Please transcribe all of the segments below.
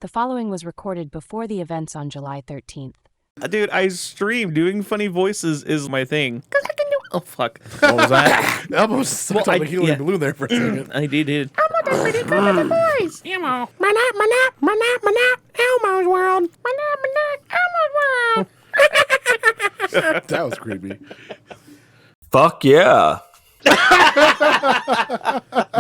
The following was recorded before the events on July 13th. Dude, I stream. Doing funny voices is my thing. Oh, fuck. What was that? I almost sucked on the helium balloon there for a second. I did. I'm not a pretty good with the boys. Elmo. Manap, Elmo's world. Manap, Elmo's world. That was creepy. Fuck yeah.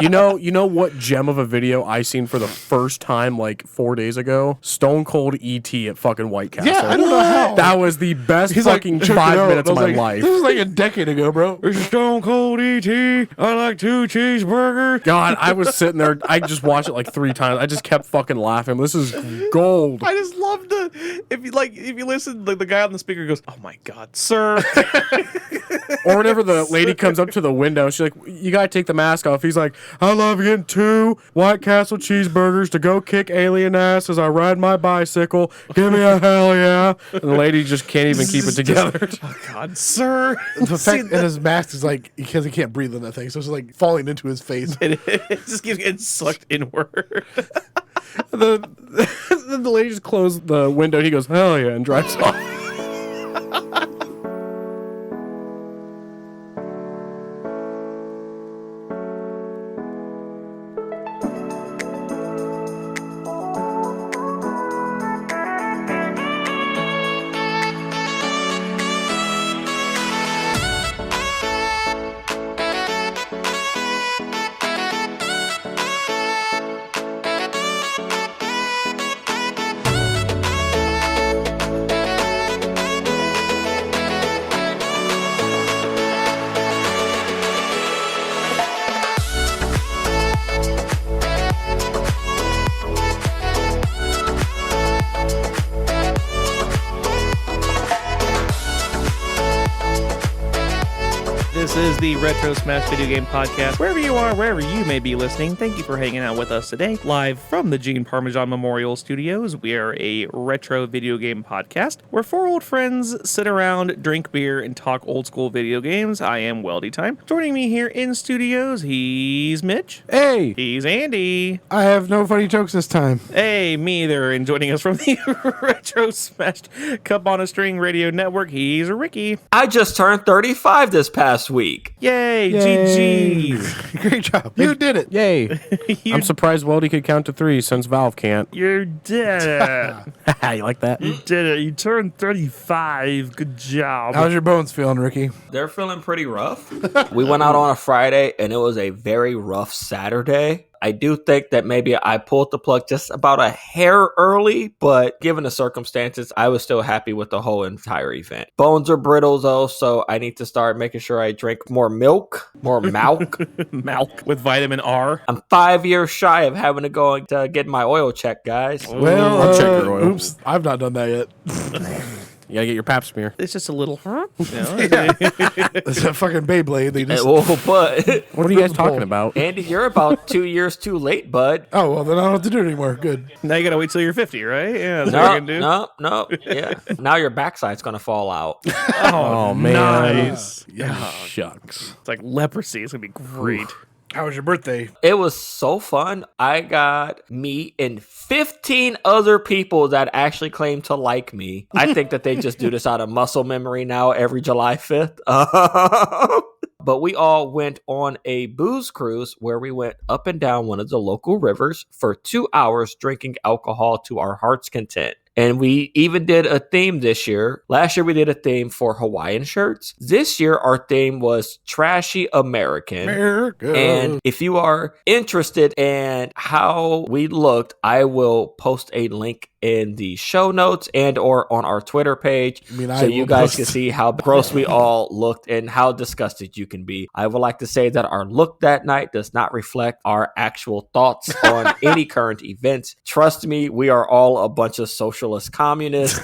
You know what gem of a video I seen for the first time like 4 days ago? Stone Cold E.T. at fucking White Castle. Yeah, I don't know how. That was the best fucking check it 5 out. minutes I of was my like, life. This was like a decade ago, bro. It's Stone Cold E.T. I like 2 cheeseburgers. God, I was sitting there. I just watched it like 3 times. I just kept fucking laughing. This is gold. I just love if you listen, like the guy on the speaker goes, "Oh my God, sir." Or whenever the lady comes up to the window, she's like, "You gotta take the mask off." He's like, "I love getting 2 White Castle cheeseburgers to go kick alien ass as I ride my bicycle. Give me a hell yeah!" And the lady just can't even keep it together. Oh God, sir. The fact and his mask is like because he can't breathe in that thing, so it's like falling into his face. It just keeps getting sucked inward. the lady just closed the window. And he goes, "Hell yeah!" and drives off. This is the Retro Smash Video Game Podcast. Wherever you are, wherever you may be listening, thank you for hanging out with us today. Live from the Gene Parmesan Memorial Studios, we are a retro video game podcast where 4 old friends sit around, drink beer, and talk old school video games. I am Weldy Time. Joining me here in studios, he's Mitch. Hey, He's Andy. I have no funny jokes this time. Hey, me either. And joining us from the Retro Smashed Cup on a String Radio Network, he's Ricky. I just turned 35 this past week. Yay, GG. Great job. You did it. Yay! I'm surprised Weldy could count to 3 since Valve can't. You did it. You like that? You did it. You turned 35. Good job. How's your bones feeling, Ricky? They're feeling pretty rough. We went out on a Friday, and it was a very rough Saturday. I do think that maybe I pulled the plug just about a hair early, but given the circumstances, I was still happy with the whole entire event. Bones are brittle, though, so I need to start making sure I drink more milk. Milk with vitamin R. I'm 5 years shy of having to go to get my oil checked, guys. Well, I'll check your oil. Oops, I've not done that yet. You gotta get your pap smear. It's just a little. It's a fucking Beyblade. They just. But What are you guys talking about? Andy, you're about 2 years too late, bud. Oh well, then I don't have to do it anymore. Good. Now you gotta wait till you're 50, right? Yeah, that's what you're gonna do. No. Yeah. Now your backside's gonna fall out. Oh, man. nice. Yeah, shucks. It's like leprosy. It's gonna be great. How was your birthday? It was so fun. I got me and 15 other people that actually claim to like me. I think that they just do this out of muscle memory now every July 5th. But we all went on a booze cruise where we went up and down one of the local rivers for 2 hours drinking alcohol to our heart's content. And we even did a theme this year. Last year we did a theme for Hawaiian shirts. This year our theme was Trashy American. America. And if you are interested in how we looked, I will post a link in the show notes and or on our Twitter page so you guys can see how gross we all looked and how disgusted you can be. I would like to say that our look that night does not reflect our actual thoughts on any current events. Trust me, we are all a bunch of socialist communists.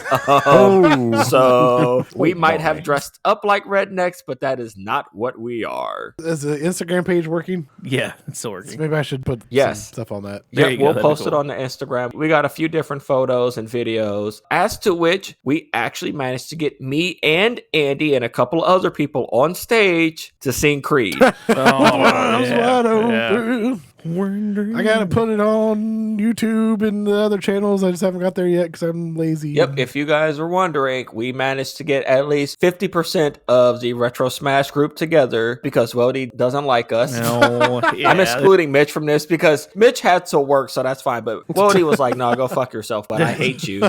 So we might have dressed up like rednecks, but that is not what we are. Is the Instagram page working? Yeah, it's still working. Maybe I should put some stuff on that. There Yeah, you go, we'll that'd be post it cool. on the Instagram. We got a few different photos and videos, as to which we actually managed to get me and Andy and a couple of other people on stage to sing Creed. Oh, Arms wide open. Wondering. I gotta put it on YouTube and the other channels. I just haven't got there yet because I'm lazy. Yep, if you guys are wondering, we managed to get at least 50% of the Retro Smash group together because Wody doesn't like us. No, yeah. I'm excluding Mitch from this because Mitch had to work, so that's fine. But Wody was like, no, go fuck yourself, but I hate you.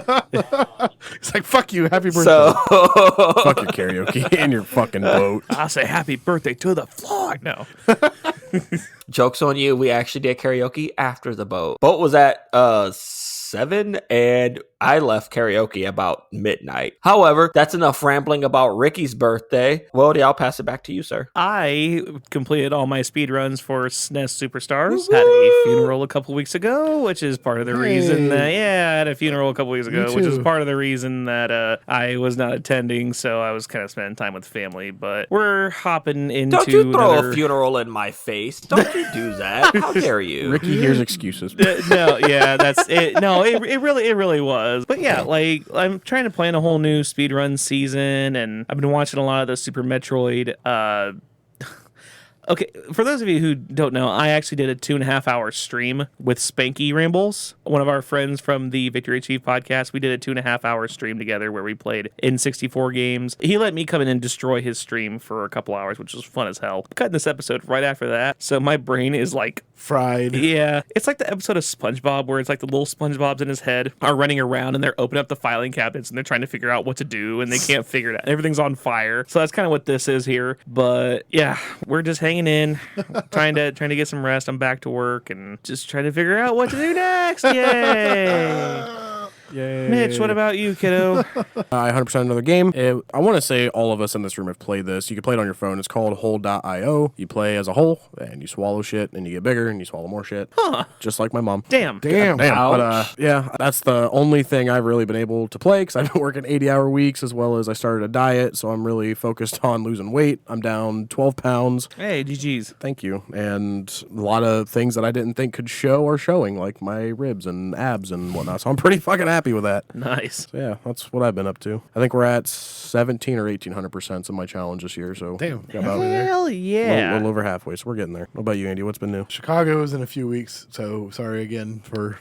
It's like, fuck you, happy birthday. So, Fuck your karaoke and your fucking boat. I'll say happy birthday to the floor. No. joke's on you. We actually did karaoke after the boat. Boat was at 7 and I left karaoke about midnight. However, that's enough rambling about Ricky's birthday. Wody, I'll pass it back to you, sir. I completed all my speed runs for SNES Superstars. Had a funeral a couple weeks ago, which is part of the reason that, I had a funeral a couple weeks ago, which is part of the reason that I was not attending. So I was kind of spending time with family, but we're hopping into Don't you throw a funeral in my face. Don't you do that. How dare you? Ricky hears excuses. No, yeah, that's it. No, it really was. But yeah, like I'm trying to plan a whole new speedrun season, and I've been watching a lot of the Super Metroid. Okay, for those of you who don't know, I actually did a 2.5-hour stream with Spanky Rambles, one of our friends from the Victory Achieve podcast. We did a 2.5-hour stream together where we played N64 games. He let me come in and destroy his stream for a couple hours, which was fun as hell. I'm cutting this episode right after that, so my brain is like fried. Yeah, it's like the episode of SpongeBob where it's like the little SpongeBobs in his head are running around and they're opening up the filing cabinets and they're trying to figure out what to do and they can't figure it out. Everything's on fire. So that's kind of what this is here. But yeah, we're just hanging in, trying to get some rest. I'm back to work and just trying to figure out what to do next. Yay! Yay. Mitch, what about you, kiddo? I 100% another game. I want to say all of us in this room have played this. You can play it on your phone. It's called Hole.io. You play as a hole, and you swallow shit, and you get bigger, and you swallow more shit. Huh. Just like my mom. Damn. But yeah, that's the only thing I've really been able to play, because I've been working 80-hour weeks, as well as I started a diet, so I'm really focused on losing weight. I'm down 12 pounds. Hey, GG's. Thank you. And a lot of things that I didn't think could show are showing, like my ribs and abs and whatnot, so I'm pretty fucking happy with that. Nice. So yeah, that's what I've been up to. I think we're at 17 or 1800% of my challenge this year. So Damn. got about Hell yeah. a little over halfway. So we're getting there. What about you, Andy? What's been new? Chicago is in a few weeks, so sorry again for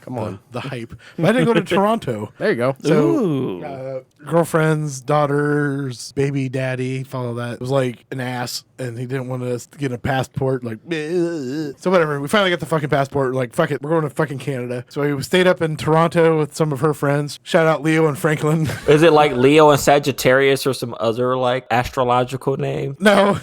the hype. But I didn't go to Toronto. There you go. So, Ooh. girlfriends, daughters, baby daddy, follow that. It was like an ass, and he didn't want us to get a passport. Like, so whatever. We finally got the fucking passport. Like, fuck it, we're going to fucking Canada. So we stayed up in Toronto with some of her friends. Shout out Leo and Franklin. Is it like Leo and Sagittarius or some other like astrological name? No,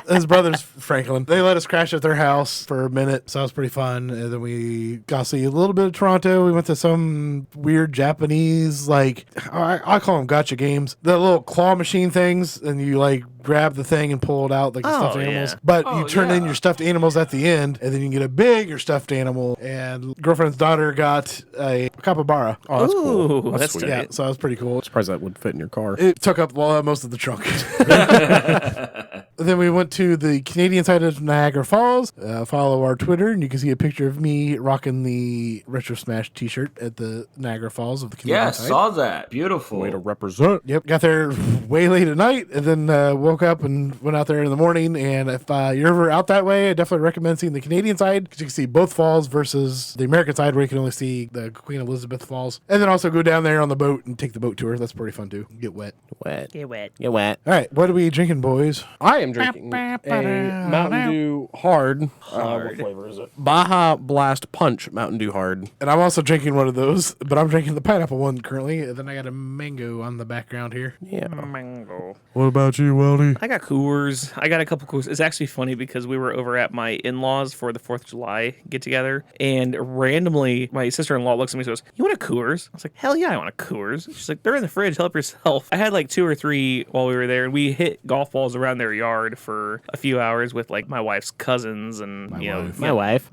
his brother's Franklin. They let us crash at their house for a minute, so that was pretty fun. And then we got to see a little bit of Toronto. We went to some weird Japanese, like, I call them gotcha games. The little claw machine things, and you like grab the thing and pull it out like the stuffed animals. Yeah. But you turn in your stuffed animals at the end, and then you can get a bigger stuffed animal. And girlfriend's daughter got a capybara. Oh, that's cool. Ooh, That's that's sweet. Yeah, so that was pretty cool. Surprised that would fit in your car. It took up most of the trunk. Then we went to the Canadian side of Niagara Falls. Follow our Twitter, and you can see a picture of me rocking the Retro Smash t-shirt at the Niagara Falls of the Canadian Yeah, side. saw that. Beautiful. Way to represent. Yep, got there way late at night, and then woke up and went out there in the morning. And if you're ever out that way, I definitely recommend seeing the Canadian side, because you can see both falls versus the American side, where you can only see the Queen Elizabeth Falls. And then also go down there on the boat and take the boat tour. That's pretty fun too. Get wet. Get wet. All right, what are we drinking, boys? I am drinking a Mountain Dew Hard. What flavor is it? Baja Blast Punch Mountain Dew Hard. And I'm also drinking one of those, but I'm drinking the pineapple one currently. And then I got a mango on the background here. Yeah. Mango. What about you, Weldy? I got Coors. I got a couple Coors. It's actually funny because we were over at my in-laws for the 4th of July get-together, and randomly my sister-in-law looks at me and goes, "You want a Coors?" I was like, "Hell yeah, I want a Coors." She's like, "They're in the fridge. Help yourself." I had like 2 or 3 while we were there, and we hit golf balls around their yard for a few hours with like my wife's cousins and my wife,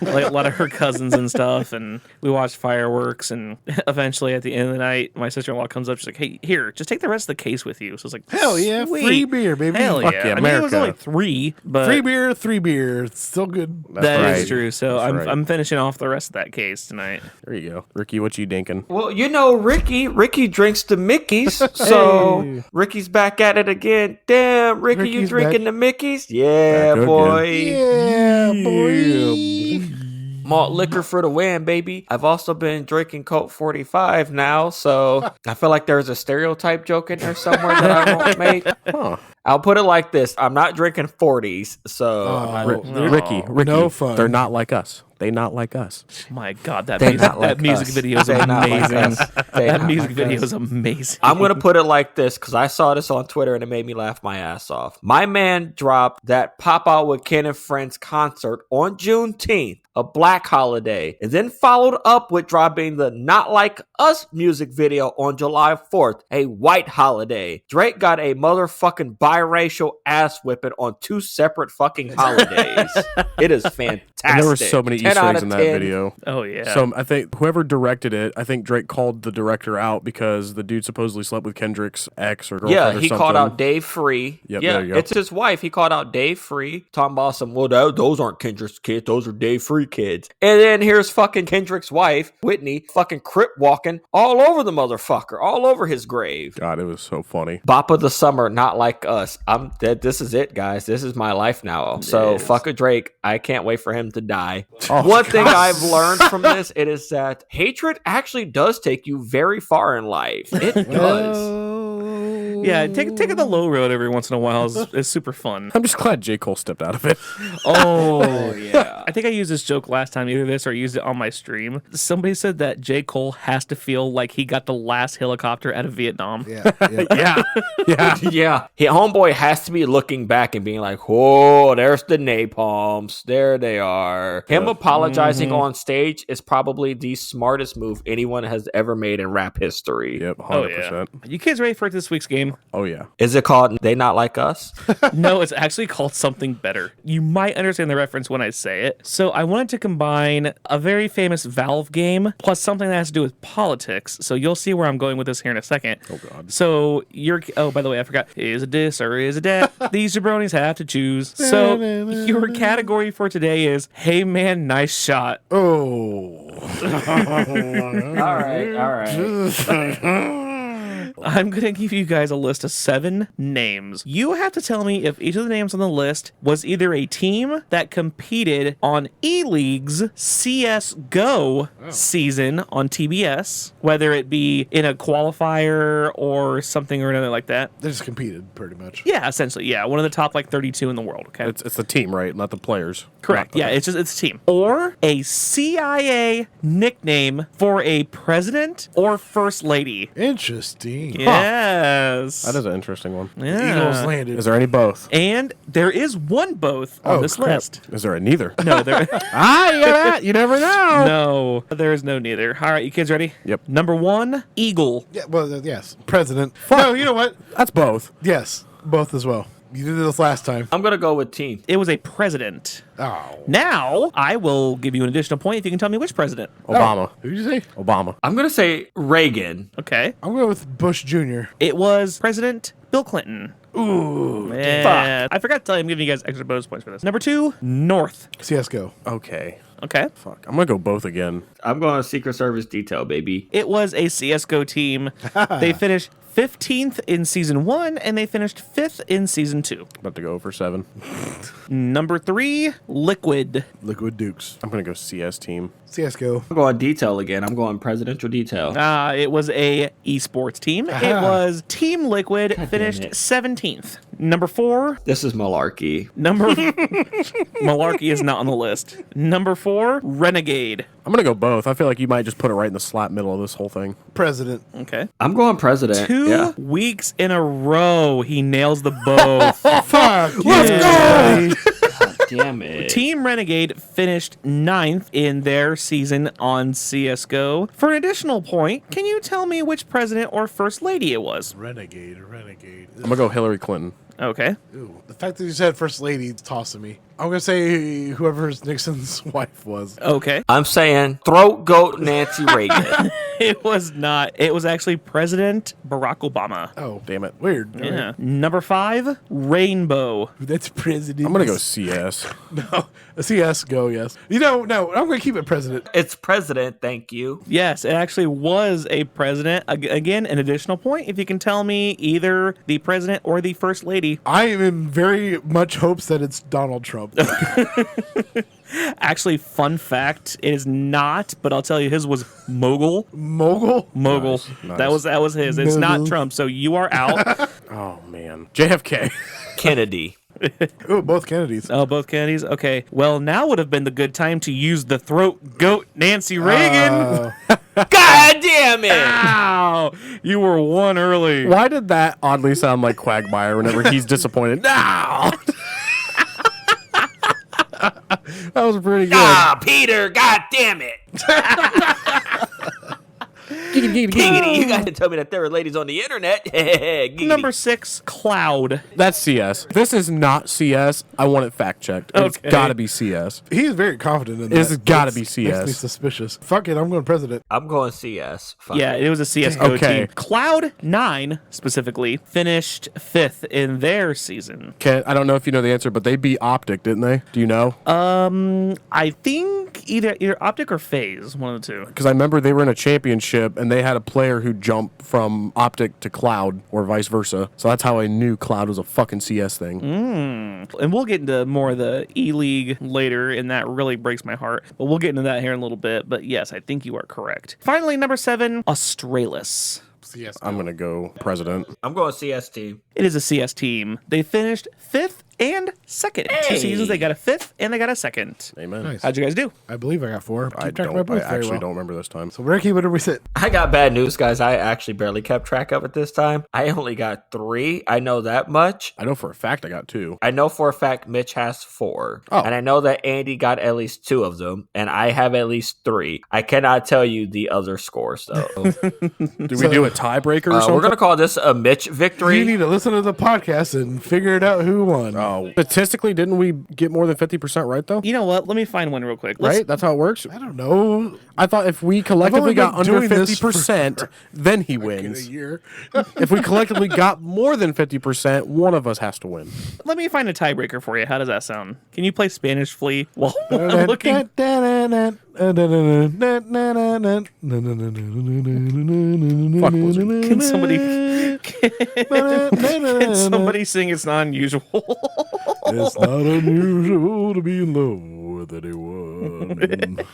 like a lot of her cousins and stuff, and we watched fireworks. And eventually, at the end of the night, my sister-in-law comes up. She's like, "Hey, here, just take the rest of the case with you." So it's like, Hell yeah, sweet. free beer, baby. Hell Fuck yeah! yeah, I mean, it was America. only 3, but Free beer. It's still good. that is right. true. So That's I'm right. I'm finishing off the rest of that case tonight. There you go. Ricky, what you dinking? Well, you know, Ricky drinks the Mickeys, so Ricky's back at it again. Damn, Ricky, you Mickey's drinking back. the Mickeys? Yeah, Back boy. Yeah, boy. Malt liquor for the win, baby. I've also been drinking Colt 45 now, so I feel like there's a stereotype joke in there somewhere that I won't make. Huh. I'll put it like this. I'm not drinking 40s, so I'm not- Ricky, No fun. they're not like us. They not like us. My God, that They music, not like that music us. video is They not like amazing. us. They That not music like video us. is amazing. I'm going to put it like this because I saw this on Twitter and it made me laugh my ass off. My man dropped that Pop Out with Ken and Friends concert on Juneteenth, a black holiday, and then followed up with dropping the Not Like Us music video on July 4th, a white holiday. Drake got a motherfucking biracial ass whipping on 2 separate fucking holidays. It is fantastic. And there were so many 10 Easter out eggs of in that 10. video. Oh yeah. So I think whoever directed it, I think Drake called the director out because the dude supposedly slept with Kendrick's ex or girlfriend Yeah, or he something. called out Dave Free. Yep, yeah, there you go. it's his wife. He called out Dave Free, talking about some, well, those aren't Kendrick's kids. Those are Dave Free kids. And then here's fucking Kendrick's wife, Whitney, fucking crip walking all over the motherfucker, all over his grave. God, it was so funny. Bop of the summer, Not Like Us. I'm dead. This is it, guys. This is my life now. So fuck a Drake. I can't wait for him to die. One thing I've learned from this, it is that hatred actually does take you very far in life. It does. Yeah, taking the low road every once in a while is super fun. I'm just glad J. Cole stepped out of it. Oh, yeah. I think I used this joke last time, either this or I used it on my stream. Somebody said that J. Cole has to feel like he got the last helicopter out of Vietnam. Yeah. Yeah. Yeah. Yeah. Homeboy has to be looking back and being like, oh, there's the napalms. There they are. Him apologizing on stage is probably the smartest move anyone has ever made in rap history. Yep, 100%. Oh, yeah. You kids ready for this week's game? Oh, yeah. Is it called They Not Like Us? No, it's actually called something better. You might understand the reference when I say it. So I wanted to combine a very famous Valve game plus something that has to do with politics. So you'll see where I'm going with this here in a second. Oh, God. So by the way, I forgot. Is a diss or is a dat? These jabronis have to choose. So your category for today is, hey man, nice shot. Oh. All right. I'm going to give you guys a list of 7 names. You have to tell me if each of the names on the list was either a team that competed on E-League's CSGO season on TBS, whether it be in a qualifier or something or another like that. They just competed pretty much. Yeah, essentially. Yeah, one of the top 32 in the world. Okay. It's the team, right? Not the players. Correct. Yeah, it's a team. Or a CIA nickname for a president or first lady. Interesting. Yes. That is an interesting one. Yeah. Eagles landed. Is there any both? And there is one both on this crap. list. Is there a neither? No, there You never know. no, there is no neither. All right, you kids ready? Yep. Number 1, Eagle. Yeah, well, yes. President. No, you know what? That's both. Yes, both as well. You did this last time. I'm going to go with team. It was a president. Oh. Now, I will give you an additional point if you can tell me which president. Obama. Who did you say? Obama. I'm going to say Reagan. Okay. I'm going with Bush Jr. It was President Bill Clinton. Ooh. Yeah. I forgot to tell you, I'm giving you guys extra bonus points for this. Number 2, North. CSGO. Okay. Okay. Fuck. I'm going to go both again. I'm going to Secret Service detail, baby. It was a CSGO team. They finished 15th in season 1 and they finished 5th in season 2. About to go for 7. Number 3, Liquid. Liquid Dukes. I'm going to go CS team. CSGO. I'm going detail again. I'm going presidential detail. It was a esports team. It was Team Liquid, finished it. 17th. Number 4, This is malarkey. Malarkey is not on the list. Number 4, Renegade. I'm going to go both. I feel like you might just put it right in the slap middle of this whole thing. President. Okay. I'm going president. 2 Yeah. weeks in a row, he nails the both. Fuck. Let's go! Damn it. Team Renegade finished 9th in their season on CSGO. For an additional point, can you tell me which president or first lady it was? Renegade. I'm going to go Hillary Clinton. Okay. Ooh, the fact that you said first lady is tossing me. I'm going to say whoever Nixon's wife was. Okay. I'm saying throat goat Nancy Reagan. It was not. It was actually President Barack Obama. Oh, Damn it. weird. Yeah. Number 5, rainbow. That's president. I'm going to go CS. No, CS, go, yes. No, I'm going to keep it president. It's president, thank you. Yes, it actually was a president. Again, an additional point if you can tell me either the president or the first lady. I am in very much hopes that it's Donald Trump. Actually, fun fact, it is not, but I'll tell you his was Mogul. Mogul? Mogul. Nice. That was his. It's not Mogul. Trump, so you are out. Oh, man. JFK. Kennedy. Oh, both Kennedys. Oh, both Kennedys? Okay. Well, now would have been the good time to use the throat goat Nancy Reagan. God damn it! Ow! You were one early. Why did that oddly sound like Quagmire whenever he's disappointed? No! That was pretty good. Ah, Peter, god damn it! Giggity, you gotta tell me that there are ladies on the internet. Giggity. Number 6, cloud. That's CS. This is not CS. I want it fact checked. It's Okay. got to be CS. He's very confident in that. It's gotta be Makes CS. me suspicious. Fuck it, I'm going president. I'm going CS. Fuck Yeah, it. it was a CSGO Okay. team. Cloud 9, specifically, finished 5th in their season. Okay, I don't know if you know the answer, but they beat Optic, didn't they? Do you know? I think either Optic or FaZe, one of the two. Because I remember they were in a championship and they had a player who jumped from Optic to Cloud or vice versa. So that's how I knew Cloud was a fucking CS thing. And we'll get into more of the E-League later, and that really breaks my heart. But we'll get into that here in a little bit. But yes, I think you are correct. Finally, number 7, Australis. CS. I'm going to go president. I'm going CS team. It is a CS team. They finished 5th and 2nd. 2 seasons, they got a 5th and they got a 2nd. Amen. Nice. How'd you guys do? I believe I got 4. Keep I track of my booth very actually well. don't remember this time. So Ricky, where did we sit? I got bad news, guys. I actually barely kept track of it this time. I only got 3. I know that much. I know for a fact I got 2. I know for a fact Mitch has 4. Oh. And I know that Andy got at least 2 of them. And I have at least 3. I cannot tell you the other scores, though. Do we do a tiebreaker or something? We're going to call this a Mitch You victory. need to listen to the podcast and figure it out who won. Oh, statistically, didn't we get more than 50% right, though? You know what? Let me find one real quick. Right? That's how it works? I don't know. I thought if we collectively only got been under doing this 50%, then he In a wins. year. If we collectively got more than 50%, one of us has to win. Let me find a tiebreaker for you. How does that sound? Can you play Spanish Flea while I'm looking? Fuck Blizzard. Can somebody can somebody sing It's Not Unusual? It's not unusual to be in love with anyone.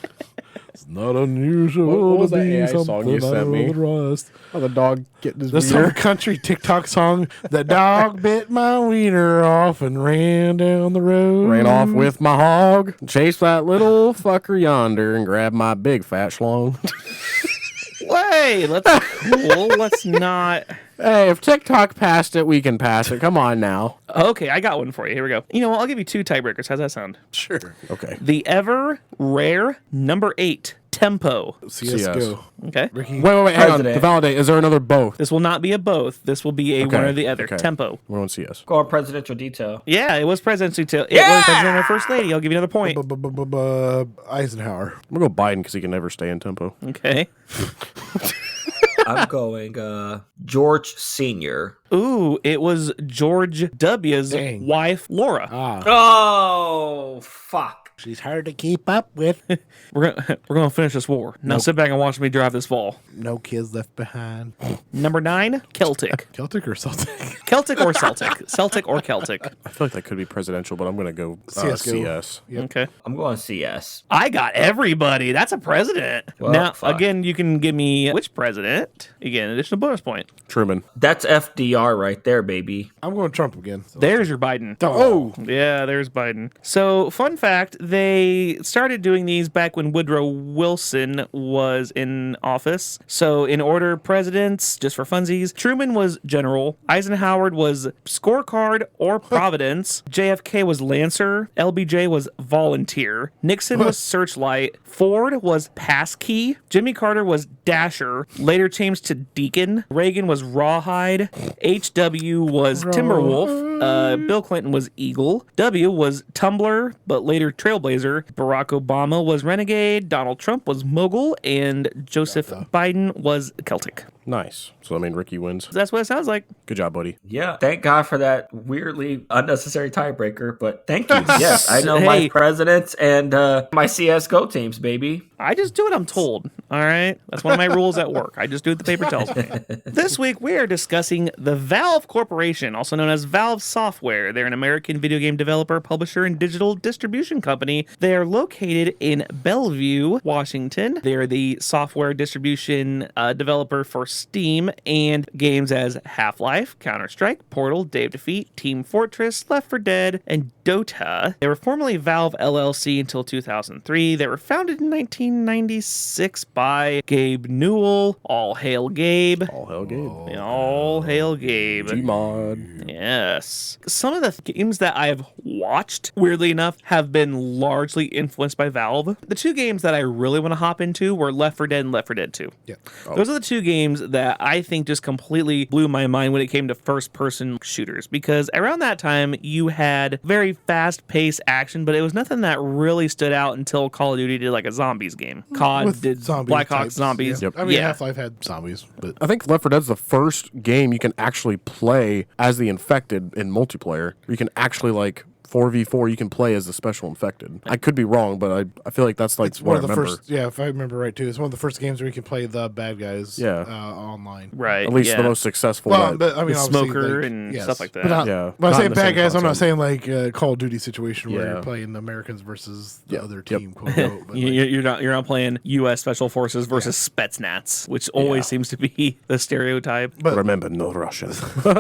It's not unusual What was to that be AI song something you sent out me? of the rust. Oh, the dog getting his There's beer. some country TikTok song. The dog bit my wiener off and ran down the road. Ran off with my hog, chased that little fucker yonder, and grabbed my big fat schlong. Wait, that's cool. Let's not. Hey, if TikTok passed it, we can pass it. Come on now. Okay, I got one for you. Here we go. You know what? I'll give you 2 tiebreakers. How's that sound? Sure. Okay. The ever rare number 8 tempo. CSGO. Okay. Ricky. Wait, hang on. President. To validate, is there another both? This will not be a both. This will be a one or the other. okay. Tempo. We're on CS. Go on presidential detail. Yeah, it was presidency. It was president or first lady. I'll give you another point. Eisenhower. I'm going to go Biden because he can never stay in tempo. Okay. I'm going George Sr. Ooh, it was George W.'s Dang. wife, Laura. Oh, fuck. She's hard to keep up with. We're gonna finish this war. Now sit back and watch me drive this ball. No kids left behind. Number 9, Celtic. Celtic or Celtic? Celtic or Celtic? Celtic or Celtic? I feel like that could be presidential, but I'm going to go CS:GO. CS. Yep. Okay. I'm going CS. I got everybody. That's a president. Well, now, fuck. again, you can give me which president. You get an additional bonus point. Truman. That's FDR right there, baby. I'm going Trump again. So. There's your Biden. Oh. Yeah, there's Biden. So, fun fact, they started doing these back when Woodrow Wilson was in office. So, in order, presidents, just for funsies, Truman was general, Eisenhower was scorecard or Providence, JFK was Lancer, LBJ was volunteer, Nixon was searchlight, Ford was passkey, Jimmy Carter was dasher, later changed to deacon, Reagan was rawhide, HW was timberwolf, Bill Clinton was eagle, W was tumbler, but later trailblazer. trailblazer. Barack Obama was renegade, Donald Trump was mogul, and Joseph Biden was Celtic. Nice. So, I mean, Ricky wins. That's what it sounds like. Good job, buddy. Yeah. Thank God for that weirdly unnecessary tiebreaker, but thank you. Yes, I know my Hey. presidents and my CSGO teams, baby. I just do what I'm told, all right? That's one of my rules at work. I just do what the paper tells me. This week, we are discussing the Valve Corporation, also known as Valve Software. They're an American video game developer, publisher, and digital distribution company. They are located in Bellevue, Washington. They're the software distribution developer for Steam and games as Half-Life, Counter-Strike, Portal, Dave Defeat, Team Fortress, Left 4 Dead, and Dota. They were formerly Valve LLC until 2003. They were founded in 1996 by Gabe Newell. All hail Gabe. All hell, Gabe. All hail Gabe. Gmod. Yes. Some of the games that I've watched, weirdly enough, have been largely influenced by Valve. The two games that I really want to hop into were Left 4 Dead and Left 4 Dead 2. Yeah. Those are the two games that I think just completely blew my mind when it came to first-person shooters, because around that time, you had very fast-paced action, but it was nothing that really stood out until Call of Duty did like a zombies game. COD With did zombie Black Ops types, zombies. Yeah. Yep. I mean, Yeah. Half-Life had zombies, but I think Left 4 Dead's the first game you can actually play as the infected in multiplayer. You can actually, like, 4v4, you can play as the special infected. I could be wrong, but I feel like that's like it's what one of I the remember. first. Yeah, if I remember right too, it's one of the first games where you can play the bad guys. Yeah. Online. Right. At least yeah. the most successful. Well, that- but I mean, The obviously, smoker like, and yes. stuff like that. But not, Yeah. when I Not say in the bad same guys, I'm not concept. saying like Call of Duty situation where Yeah. you're playing the Americans versus the Yeah. other Yep. team. Quote unquote, but, like, You're not playing U.S. Special Forces versus Spetsnaz, which always seems to be the stereotype. but Remember, no Russian.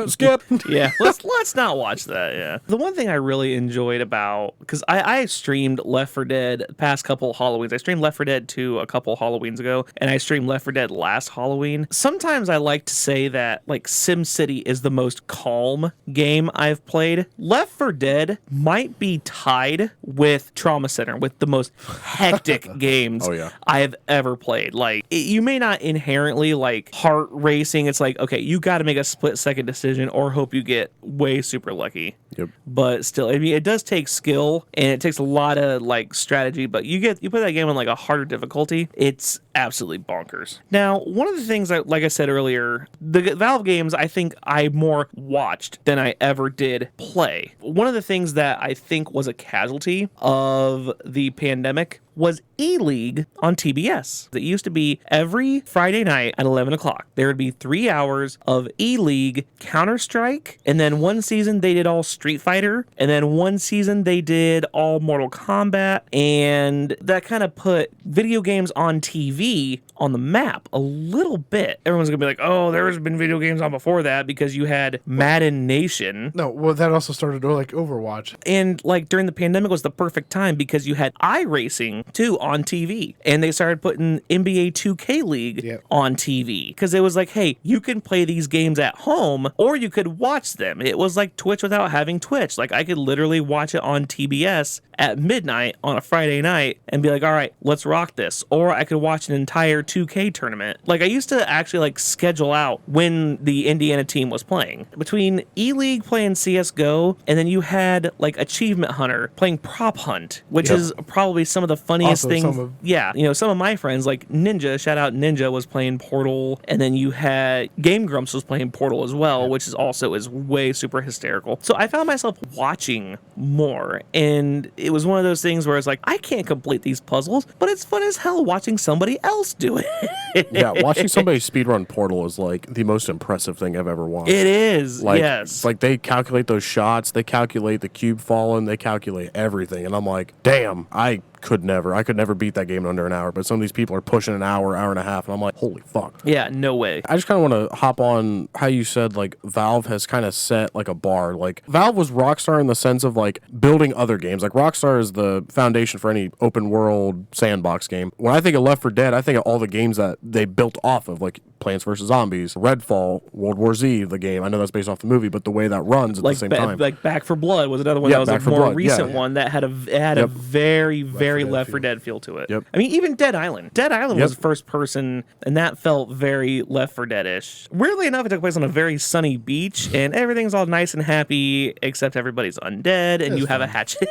Skip. Yeah, let's not watch that. Yeah, the one thing I really enjoyed about, because I streamed Left 4 Dead past couple Halloweens. I streamed Left 4 Dead 2 a couple Halloweens ago, and I streamed Left 4 Dead last Halloween. Sometimes I like to say that like SimCity is the most calm game I've played. Left 4 Dead might be tied with Trauma Center with the most hectic games Oh, yeah. I have ever played. Like, you may not inherently like heart racing. It's like, okay, you got to make a split-second decision or hope you get way super lucky. Yep. But still, I mean, it does take skill and it takes a lot of like strategy. But you play that game on like a harder difficulty, it's absolutely bonkers. Now, one of the things that, like I said earlier, the Valve games I think I more watched than I ever did play. One of the things that I think was a casualty of the pandemic was E-League on TBS. It used to be every Friday night at 11 o'clock. There would be 3 hours of E-League, Counter-Strike, and then one season they did all Street Fighter, and then one season they did all Mortal Kombat, and that kind of put video games on TV on the map a little bit. Everyone's gonna be like, oh, there's been video games on before that, because you had Madden Nation. no, well, that also started like Overwatch. And like during the pandemic was the perfect time because you had iRacing too on TV, and they started putting NBA 2K League on TV because it was like, hey, you can play these games at home or you could watch them. It was like Twitch without having Twitch. Like I could literally watch it on TBS at midnight on a Friday night and be like, all right, let's rock this. Or I could watch an entire 2K tournament. Like I used to actually like schedule out when the Indiana team was playing. Between E-League playing CSGO and then you had like Achievement Hunter playing Prop Hunt, which is probably some of the funniest Also things. some of- Some of my friends like Ninja, shout out Ninja, was playing Portal, and then you had Game Grumps was playing Portal as well, which is also is way super hysterical. So I found myself watching more, and it was one of those things where it's like, I can't complete these puzzles, but it's fun as hell watching somebody else do it. Yeah, watching somebody speedrun Portal is like the most impressive thing I've ever watched. It is, Like, yes. like they calculate those shots, they calculate the cube falling, they calculate everything, and I'm like, damn, I could never beat that game in under an hour. But some of these people are pushing an hour and a half, and I'm like, holy fuck. Yeah, no way. I just kind of want to hop on how you said like Valve has kind of set like a bar. Like Valve was Rockstar in the sense of like building other games. Like Rockstar is the foundation for any open world sandbox game. When I think of Left 4 Dead, I think of all the games that they built off of, like Plants vs. Zombies, Redfall, World War Z, the game. I know that's based off the movie, but the way that runs at Like the same time. like Back 4 Blood was another one Yeah, that was Back a 4 more Blood, yeah. recent one that had a very very 4 Left 4 feel. Dead feel to it. Yep. I mean, even Dead Island. Dead Island Yep. was first person, and that felt very Left 4 Dead-ish. Weirdly enough, it took place on a very sunny beach, and everything's all nice and happy, except everybody's undead, and you have a hatchet.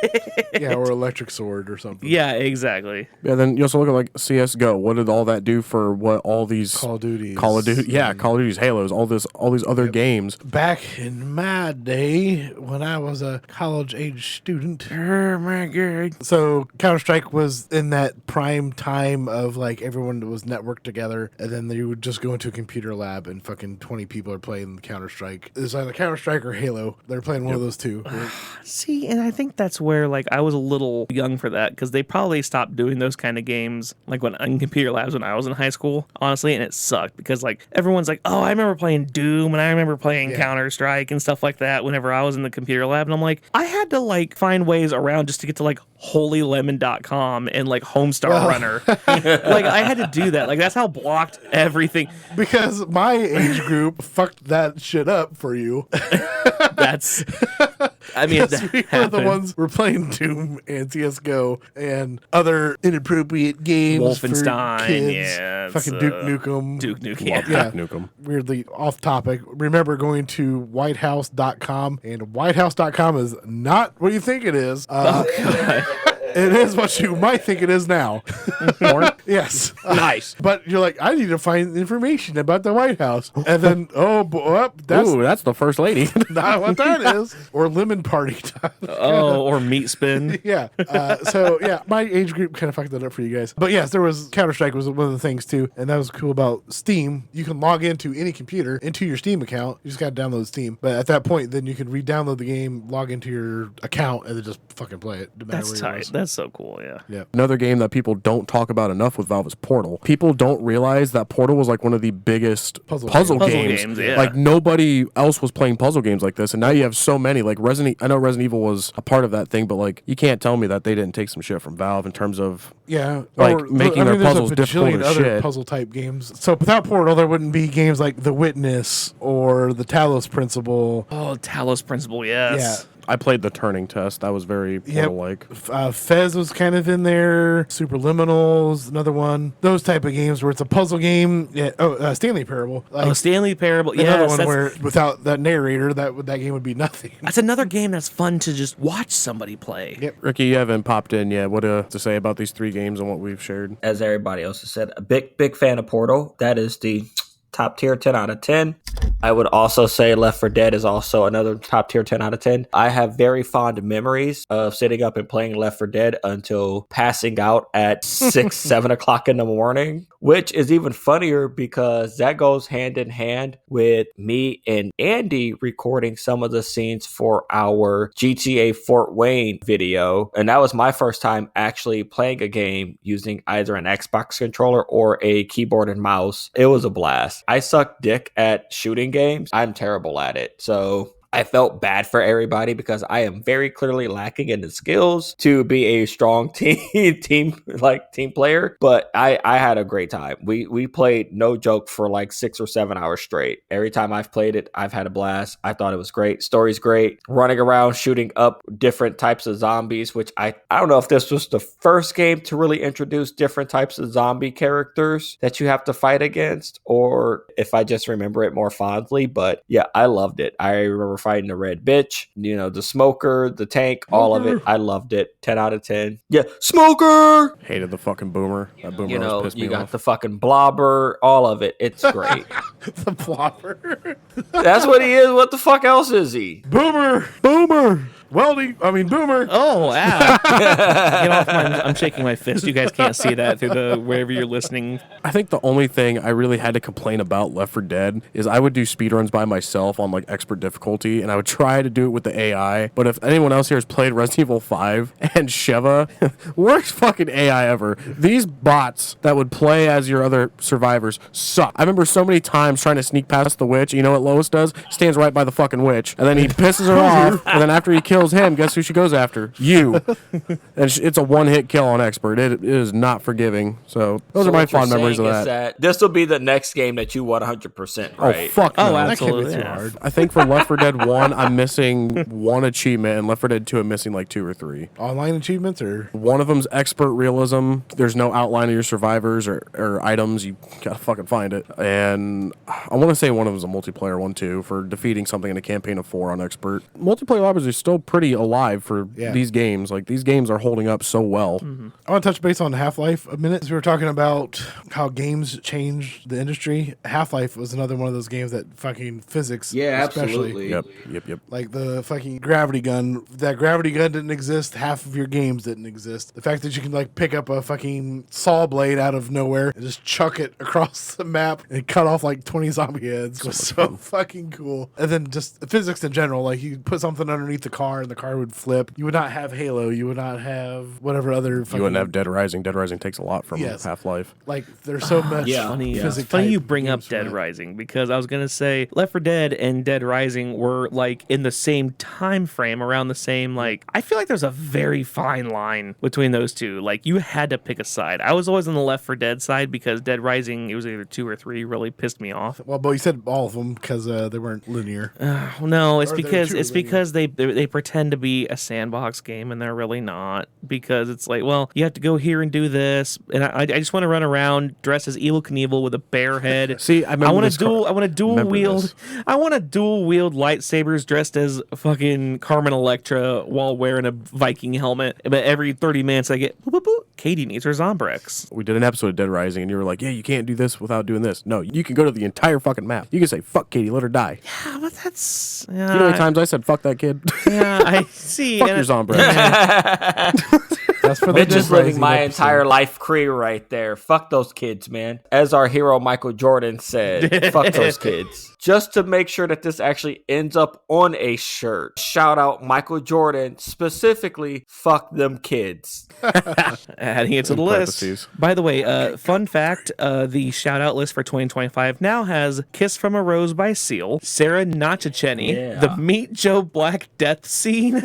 Yeah, or electric sword or something. Yeah, exactly. Yeah, then you also look at like CS:GO. What did all that do for what all these Call of Duties. Call of Duty, Call of Duty's, Halos, all these other games. Back in my day, when I was a college-age student, oh my god! So Counter-Strike was in that prime time of like everyone was networked together, and then you would just go into a computer lab and fucking 20 people are playing Counter-Strike. It's either Counter-Strike or Halo. They're playing one of those two. See, and I think that's where like I was a little young for that because they probably stopped doing those kind of games like when in computer labs when I was in high school, honestly, and it sucked because like everyone's like, oh, I remember playing Doom and I remember playing Counter-Strike and stuff like that whenever I was in the computer lab, and I'm like, I had to like find ways around just to get to like holylemon.com and like Homestar Runner. Like I had to do that. Like that's how blocked everything. Because my age group fucked that shit up for you. That's I mean, Because we were the ones who were playing Doom and CSGO and other inappropriate games. Wolfenstein, for kids. yeah, Fucking it's, Duke Nukem. Duke Nukem. Yeah, Yeah. Nukem. Weirdly off topic. Remember going to whitehouse.com, and whitehouse.com is not what you think it is. It is what you might think it is now. Yes. Nice. But you're like, I need to find information about the White House. And then, that's That's the first lady. not what that is. Or Lemon Party. Oh, or Meat Spin. Yeah. My age group kind of fucked that up for you guys. But yes, there was Counter-Strike was one of the things too. And that was cool about Steam. You can log into any computer, into your Steam account. You just got to download Steam. But at that point, then you can re-download the game, log into your account, and then just fucking play it. No matter That's where you tight. was. That's so cool, yeah. Yeah. Another game that people don't talk about enough with Valve is Portal. People don't realize that Portal was like one of the biggest Puzzle games. games, yeah. Like nobody else was playing puzzle games like this, and now you have so many. Like I know Resident Evil was a part of that thing, but like you can't tell me that they didn't take some shit from Valve in terms of Yeah, like making their there's puzzles a difficult bajillion as other shit. puzzle type games. So without Portal, there wouldn't be games like The Witness or The Talos Principle. Oh, Talos Principle, yes. I played the Turning Test. That was very Portal-like. Fez was kind of in there. Superliminals, another one. Those type of games where it's a puzzle game. Yeah. Stanley Parable. Oh, Stanley Parable, Another yes. one where without that narrator, that game would be nothing. That's another game that's fun to just watch somebody play. Yep. Ricky, you haven't popped in yet. What to say about these three games and what we've shared? As everybody else has said, a big fan of Portal. That is the top tier 10 out of 10. I would also say Left 4 Dead is also another top tier 10 out of 10. I have very fond memories of sitting up and playing Left 4 Dead until passing out at 6, 7 o'clock in the morning, which is even funnier because that goes hand in hand with me and Andy recording some of the scenes for our GTA Fort Wayne video. And that was my first time actually playing a game using either an Xbox controller or a keyboard and mouse. It was a blast. I suck dick at shooting games. I'm terrible at it. So I felt bad for everybody because I am very clearly lacking in the skills to be a strong team player. But I had a great time. We played, no joke, for like 6 or 7 hours straight. Every time I've played it, I've had a blast. I thought it was great. Story's great. Running around shooting up different types of zombies, which I don't know if this was the first game to really introduce different types of zombie characters that you have to fight against, or if I just remember it more fondly. But yeah, I loved it. I remember fighting the red bitch, the smoker, the tank, all of it. I loved it. 10 out of 10. Yeah, smoker! Hated the fucking boomer. That boomer always pissed me You got off. the fucking blobber, all of it. It's great. The Plopper. That's what he is. What the fuck else is he? Boomer. Boomer. Oh, ow. Get off I'm shaking my fist. You guys can't see that through the wherever you're listening. I think the only thing I really had to complain about Left 4 Dead is I would do speedruns by myself on like expert difficulty, and I would try to do it with the AI. But if anyone else here has played Resident Evil 5 and Sheva, worst fucking AI ever. These bots that would play as your other survivors suck. I remember so many times trying to sneak past the witch. You know what Lois does? Stands right by the fucking witch, and then he pisses her off, and then after he kills kills him, guess who she goes after? You. And it's a one-hit kill on expert. It is not forgiving. So those are my what you're fond memories of saying is that. this will be the next game that you 100%, right? Oh, fuck no. Oh, That can't be absolutely. too Yeah. hard. I think for Left 4 Dead 1, I'm missing one achievement, and Left 4 Dead 2, I'm missing like 2 or 3. Online achievements or One of them's expert realism. There's no outline of your survivors or items. You gotta fucking find it. And I want to say one of them's a multiplayer one too for defeating something in a campaign of 4 on expert. Multiplayer lobbies are still pretty alive for these games. Like these games are holding up so well. I want to touch base on Half-Life a minute. So we were talking about how games change the industry. Half-Life was another one of those games that fucking physics, Yeah, especially. absolutely. Yep. Like the fucking gravity gun. That gravity gun didn't exist. Half of your games didn't exist. The fact that you can like pick up a fucking saw blade out of nowhere and just chuck it across the map and cut off like 20 zombie heads was so fucking cool. And then just physics in general. Like you put something underneath the car and the car would flip. You would not have Halo. You would not have whatever other fucking... You wouldn't have Dead Rising. Dead Rising takes a lot from Yes. Half-Life. Like there's so much Funny, physics funny type you bring up games for Dead that. Rising because I was gonna say Left 4 Dead and Dead Rising were like in the same time frame, around the same. Like I feel like there's a very fine line between those two. Like you had to pick a side. I was always on the Left 4 Dead side because Dead Rising, it was either 2 or 3, really pissed me off. Well, but you said all of them because they weren't linear. Well, no, it's Or they're because too it's linear. because they pretend to be a sandbox game and they're really not, because it's like, well, you have to go here and do this, and I just want to run around dressed as Evel Knievel with a bear head. See, I remember want this to dual. I want to dual remember wield. this. I want to dual wield lightsabers dressed as fucking Carmen Electra while wearing a Viking helmet. But every 30 minutes I get boop, boop, boop, Katie needs her Zombrex. We did an episode of Dead Rising, and you were like, yeah, you can't do this without doing this. No, you can go to the entire fucking map. You can say, fuck Katie, let her die. Yeah, but that's You know how many times I said, fuck that kid? yeah, I see. Fuck and your Zombrex. That's for the Bitch is Dead living Rising my episode. entire life career right there. Fuck those kids, man. As our hero Michael Jordan said, fuck those kids. Just to make sure that this actually ends up on a shirt, shout out Michael Jordan, specifically, fuck them kids. Adding it to the list. parentheses. By the way, fun fact, the shout-out list for 2025 now has Kiss from a Rose by Seal, Sarah Nachacheni, Yeah. the Meet Joe Black death scene,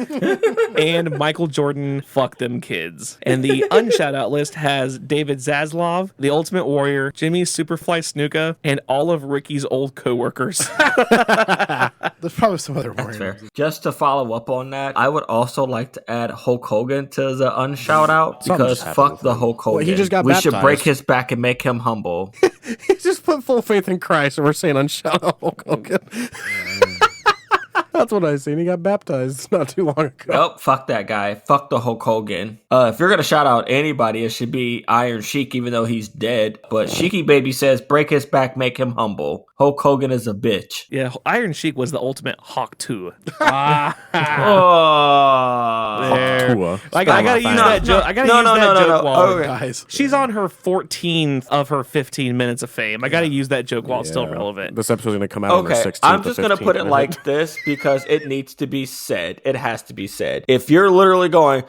and Michael Jordan, fuck them kids. And the unshout-out list has David Zaslav, The Ultimate Warrior, Jimmy Superfly Snuka, and all of Ricky's old co-workers. There's probably some other more. Fair. Just to follow up on that, I would also like to add Hulk Hogan to the unshout out Something because just happened fuck with the him. Hulk Hogan. Well, he just got we should baptized. break his back and make him humble. He just put full faith in Christ, and we're saying unshout out Hulk Hogan. That's what I seen. He got baptized not too long ago. Nope, fuck that guy. Fuck the Hulk Hogan. If you're gonna shout out anybody, it should be Iron Sheik, even though he's dead. But Sheiky Baby says, break his back, make him humble. Hulk Hogan is a bitch. Yeah, Iron Sheik was the ultimate Hawk 2. Oh. There. Tua. I gotta use that joke. I gotta use that joke while Okay. Guys. she's on her 14th of her 15 minutes of fame. I gotta use that joke while it's still Yeah. relevant. This episode's going to come out on the Okay, 16th. I'm to just gonna put it 15th. like this because it needs to be said. It has to be said. If you're literally going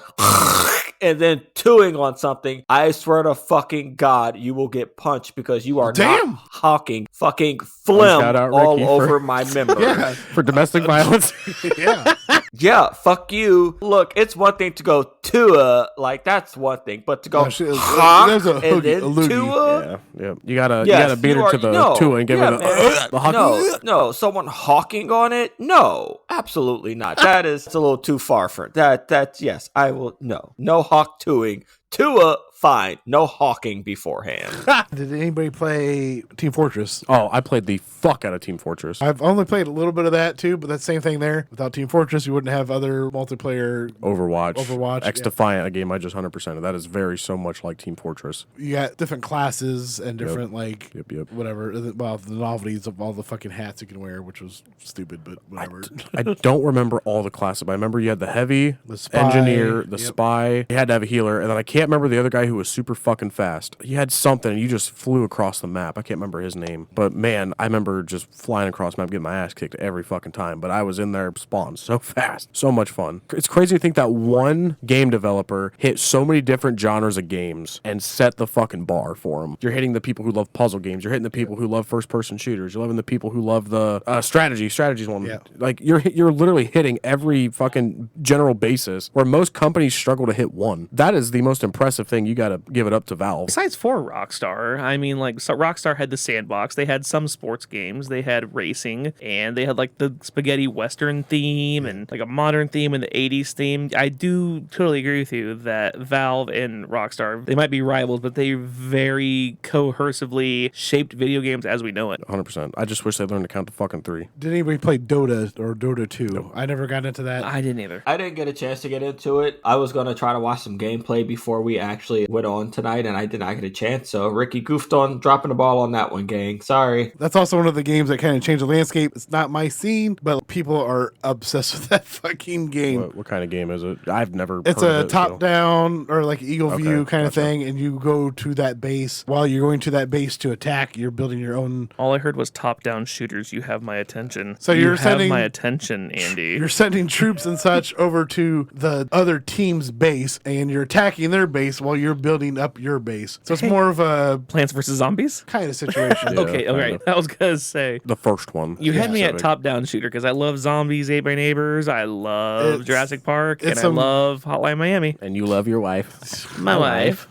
and then chewing on something, I swear to fucking God, you will get punched because you are Damn. not hawking fucking phlegm Shout out all Ricky over for- my member. Yeah. for domestic violence. Yeah. Yeah, fuck you. Look, it's one thing to go Tua, like that's one thing, but to go No, she- hawk there's a and hoogie- then a loogie. Tua. Yeah. You gotta Yes, beat you her are- to the no, Tua and give yeah, her man. the hockey. No, someone hawking on it? No, absolutely not. That is a little too far for that. That's yes, I will. No hawk tooing. Tua, fine. No hawking beforehand. Did anybody play Team Fortress? Oh, I played the fuck out of Team Fortress. I've only played a little bit of that too, but that's the same thing there. Without Team Fortress, you wouldn't have other multiplayer. Overwatch. X yeah. Defiant, a game I just 100%ed. That is very so much like Team Fortress. You got different classes and different Yep. whatever. Well, the novelties of all the fucking hats you can wear, which was stupid, but whatever. I don't remember all the classes, but I remember you had the heavy, The spy, engineer, the yep. spy. You had to have a healer, and then I can't remember the other guy who was super fucking fast. He had something, and you just flew across the map. I can't remember his name, but man, I remember just flying across the map, getting my ass kicked every fucking time. But I was in there spawned so fast, so much fun. It's crazy to think that one game developer hit so many different genres of games and set the fucking bar for them. You're hitting the people who love puzzle games. You're hitting the people who love first-person shooters. You're loving the people who love the strategy. Strategy's one. Yeah. Like you're you're literally hitting every fucking general basis where most companies struggle to hit one. That is the most impressive thing. You got to give it up to Valve. Besides for Rockstar, I mean, like, so Rockstar had the sandbox. They had some sports games. They had racing, and they had like the spaghetti western theme and like a modern theme and the 80s theme. I do totally agree with you that Valve and Rockstar, they might be rivals, but they very cohesively shaped video games as we know it. 100%. I just wish they learned to count to fucking 3. Did anybody play Dota or Dota 2? No. I never got into that. I didn't either. I didn't get a chance to get into it. I was going to try to watch some gameplay before we actually went on tonight, and I did not get a chance. So Ricky goofed on dropping the ball on that one, gang. Sorry. That's also one of the games that kind of changed the landscape. It's not my scene, but people are obsessed with that fucking game. What kind of game is it? I've never It's heard a of it, top-down or like eagle view kind of gotcha. thing, and you go to that base. While you're going to that base to attack, you're building your own. All I heard was top-down shooters. You have my attention. So you you're have sending my attention, Andy. You're sending troops and such over to the other team's base, and you're attacking their base while you're building up your base. So it's more of a Plants vs. Zombies? kind of situation. Yeah, Okay, all kind right. of. I was gonna say. The first one. You had me at Specific. top-down shooter because I love Zombies, Ate by Neighbors, I love It's- Jurassic Park, and it's I love Hotline Miami. And you love your wife. My wife.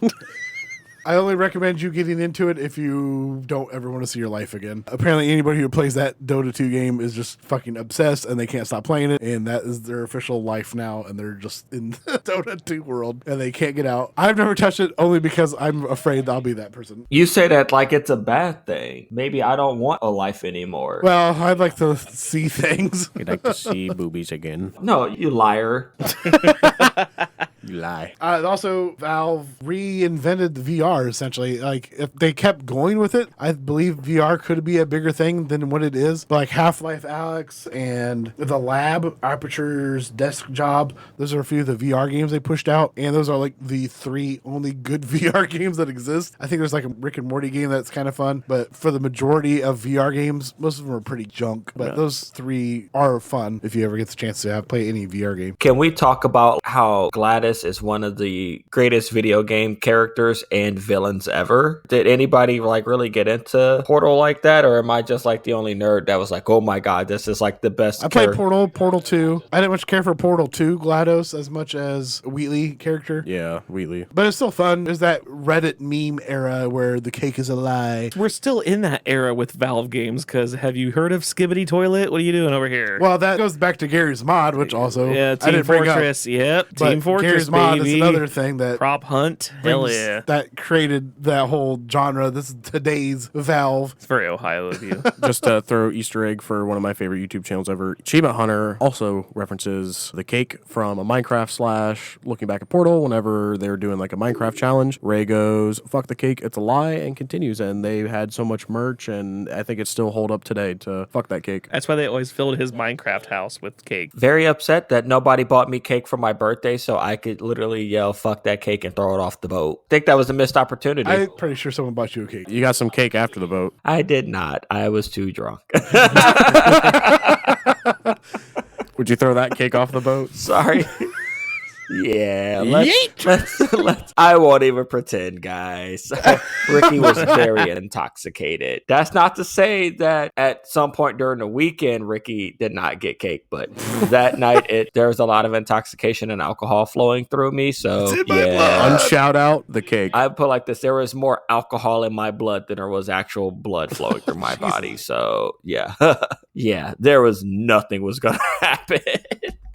I only recommend you getting into it if you don't ever want to see your life again. Apparently, anybody who plays that Dota 2 game is just fucking obsessed, and they can't stop playing it, and that is their official life now, and they're just in the Dota 2 world, and they can't get out. I've never touched it only because I'm afraid I'll be that person. You say that like it's a bad thing. Maybe I don't want a life anymore. Well, I'd like to see things. You'd like to see boobies again. No, you liar. You lie. Also, Valve reinvented the VR, essentially. Like, if they kept going with it, I believe VR could be a bigger thing than what it is. Like Half-Life Alyx and The Lab, Aperture's Desk Job, those are a few of the VR games they pushed out, and those are like the 3 only good VR games that exist. I think there's like a Rick and Morty game that's kind of fun, but for the majority of VR games, most of them are pretty junk. But those 3 are fun if you ever get the chance to play any VR game. Can we talk about how Gladys is one of the greatest video game characters and villains ever? Did anybody like really get into Portal like that, or am I just like the only nerd that was like, oh my god, this is like the best I played Portal 2. I didn't much care for Portal 2 GLaDOS as much as Wheatley character. Yeah, Wheatley. But it's still fun. There's that Reddit meme era where the cake is a lie. We're still in that era with Valve games because have you heard of Skibbity Toilet? What are you doing over here? Well, that goes back to Gary's Mod, which also yeah, I Team didn't bring up. Fortress. Yep, But Team Fortress, Gary's Mod baby. is another thing that Prop hunt. Hell brings- yeah. that created that whole genre. This is today's Valve. It's very Ohio of you. Just to throw Easter egg for one of my favorite YouTube channels ever, Achievement Hunter also references the cake from a Minecraft slash looking back at Portal whenever they're doing like a Minecraft challenge. Ray goes, fuck the cake, it's a lie, and continues. And they had so much merch, and I think it's still hold up today to fuck that cake. That's why they always filled his Minecraft house with cake. Very upset that nobody bought me cake for my birthday so I could literally yell fuck that cake and throw it off the boat. Think that was a missed opportunity. I'm pretty sure someone bought you a cake. You got some cake after the boat. I did not. I was too drunk. Would you throw that cake off the boat? Sorry. Yeah, let's. I won't even pretend, guys. Ricky was very intoxicated. That's not to say that at some point during the weekend, Ricky did not get cake, but that night there was a lot of intoxication and alcohol flowing through me. So yeah, Unshout out the cake. I put like this: there was more alcohol in my blood than there was actual blood flowing through my body. So yeah, yeah, there was nothing was gonna happen.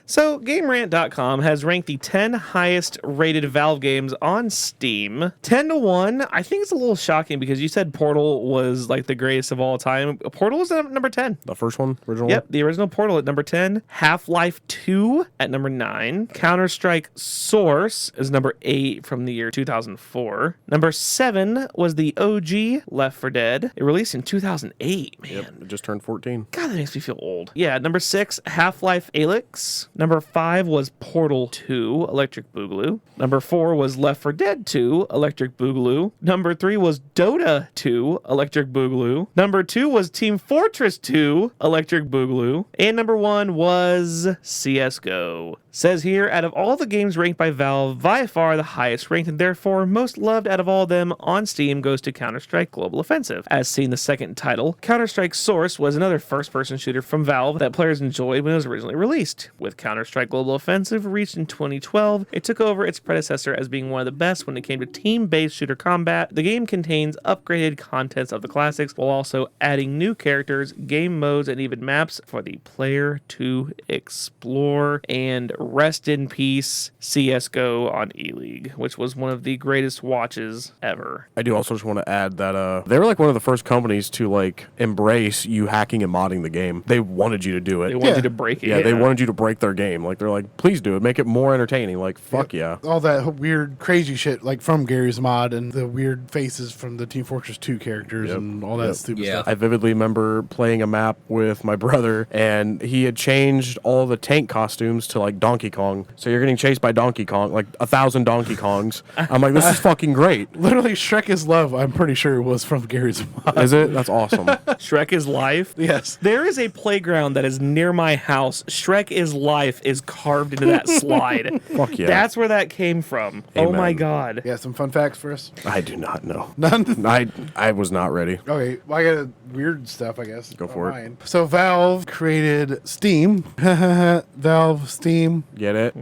So, GameRant.com has ranked the 10 highest rated Valve games on Steam. 10-1, I think it's a little shocking because you said Portal was like the greatest of all time. Portal was at number 10. The first one, original Yep, one? the original Portal at number 10. Half-Life 2 at number 9. Counter-Strike Source is number 8 from the year 2004. Number 7 was the OG Left 4 Dead. It released in 2008, man. Yep, it just turned 14. God, that makes me feel old. Yeah, number 6, Half-Life Alyx. Number 5 was Portal 2, Electric Boogaloo. Number 4 was Left 4 Dead 2, Electric Boogaloo. Number 3 was Dota 2, Electric Boogaloo. Number 2 was Team Fortress 2, Electric Boogaloo. And number 1 was CSGO. Says here, out of all the games ranked by Valve, by far the highest ranked and therefore most loved out of all of them on Steam goes to Counter-Strike Global Offensive. As seen the second title, Counter-Strike Source was another first-person shooter from Valve that players enjoyed when it was originally released. With Counter-Strike Global Offensive released in 2012, it took over its predecessor as being one of the best when it came to team-based shooter combat. The game contains upgraded contents of the classics while also adding new characters, game modes, and even maps for the player to explore. And rest in peace, CSGO on E-League, which was one of the greatest watches ever. I do also just want to add that they were like one of the first companies to like embrace you hacking and modding the game. They wanted you to do it. They wanted you to break it. Yeah, they wanted you to break their game. Like they're like, please do it. Make it more entertaining. Like, fuck yeah. All that weird, crazy shit, like from Gary's mod and the weird faces from the Team Fortress 2 characters and all that stupid stuff. I vividly remember playing a map with my brother, and he had changed all the tank costumes to like Donkey Kong. So you're getting chased by Donkey Kong, like 1,000 Donkey Kongs. I'm like, this is fucking great. Literally, Shrek is Love, I'm pretty sure, was from Gary's mod. Is it? That's awesome. Shrek is Life? Yes. There is a playground that is near my house. Shrek is Life is carved into that slide. Fuck yeah. That's where that came from. Oh my Amen. God. Yeah, some fun facts for us. I do not know. None? I was not ready. Okay, well, I got weird stuff, I guess. Go for it. Mine. So Valve created Steam. Valve, Steam. Get it?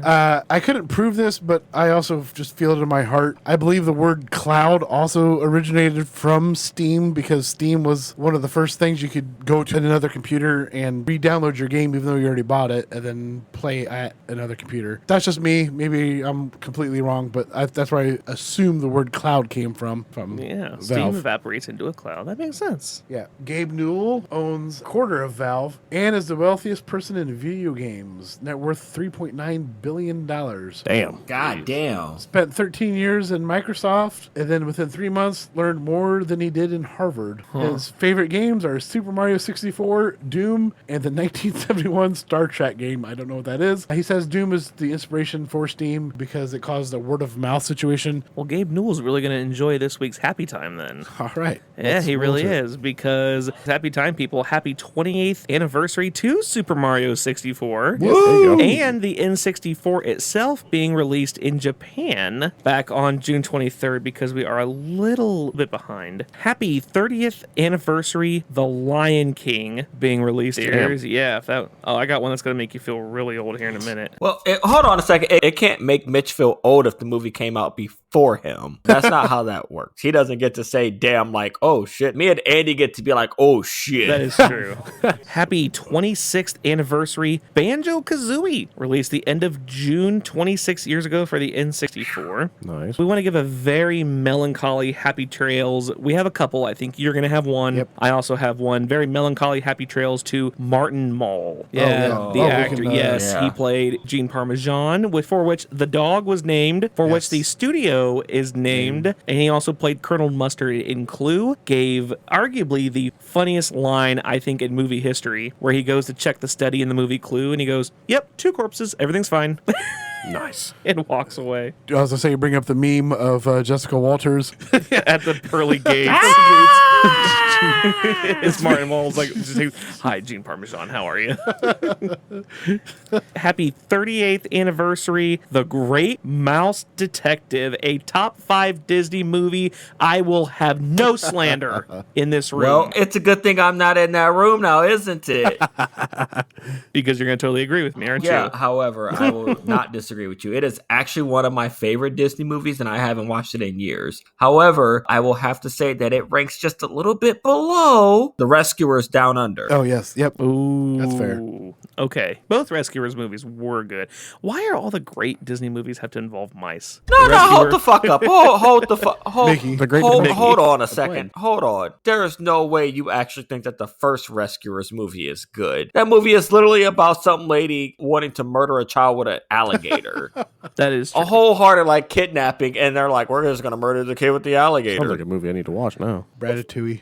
I couldn't prove this, but I also just feel it in my heart. I believe the word cloud also originated from Steam because Steam was one of the first things you could go to another computer and re-download your game even though you already bought it and then play at another computer. That's just me. Maybe I'm completely wrong, but that's where I assume the word cloud came from Yeah, Valve. Steam evaporates into a cloud. That makes sense. Yeah. Gabe Newell owns a quarter of Valve and is the wealthiest person in video games. Net worth $3.9 billion. Damn. God damn. Spent 13 years in Microsoft, and then within 3 months, learned more than he did in Harvard. His favorite games are Super Mario 64, Doom, and the 1971 Star Trek game. I don't know what that is. He says Doom is the inspiration for Steam because it caused a word-of-mouth situation. Well, Gabe Newell's really going to enjoy this week's Happy Time then. All right. Yeah, he really is, because Happy Time, people, happy 28th anniversary to Super Mario 64. Yes, there you go. And the N64 itself being released in Japan back on June 23rd, because we are a little bit behind. Happy 30th anniversary, The Lion King being released here. Yeah, I got one that's going to make you feel really old here in a minute. Well, hold on a second. It can't make Mitch feel old if the movie came out before him. That's not how that works. He doesn't get to say, damn, like, oh, shit. Me and Andy get to be like, oh, shit. That is true. Happy 26th anniversary, Banjo-Kazooie, released the end of June 26 years ago for the N64. Nice. We want to give a very melancholy happy trails. We have a couple. I think you're going to have one. Yep. I also have one. Very melancholy happy trails to Martin Mull. yeah. The Oh, we actor. can, Yes, yeah. he played Gene Parmesan, for which the dog was named, for which the studio is named, and he also played Colonel Mustard in Clue. Gave arguably the funniest line, I think, in movie history, where he goes to check the study in the movie Clue, and he goes, "Yep, 2 corpses, everything's fine," Nice. and walks away I was going to say, you bring up the meme of Jessica Walters. at the pearly gates. It's Martin Mull's like, "Hi, Gene Parmesan, how are you?" Happy 38th anniversary, The Great Mouse Detective, a top 5 Disney movie. I will have no slander in this room. Well, it's a good thing I'm not in that room now, isn't it? Because you're going to totally agree with me, aren't Yeah, you? however, I will not disagree with you. It is actually one of my favorite Disney movies, and I haven't watched it in years. However, I will have to say that it ranks just a little bit below The Rescuers Down Under. Oh, yes. Yep. Ooh. That's fair. Okay. Both Rescuers movies were good. Why are all the great Disney movies have to involve mice? No, The hold Rescuer- the fuck up. Hold the fuck. Mickey. The great Hold, Mickey. hold on a second. Hold on. There is no way you actually think that the first Rescuers movie is good. That movie is literally about some lady wanting to murder a child with an alligator. That is A true. wholehearted like kidnapping, and they're like, we're just gonna murder the kid with the alligator. Sounds like a movie I need to watch now. Ratatouille.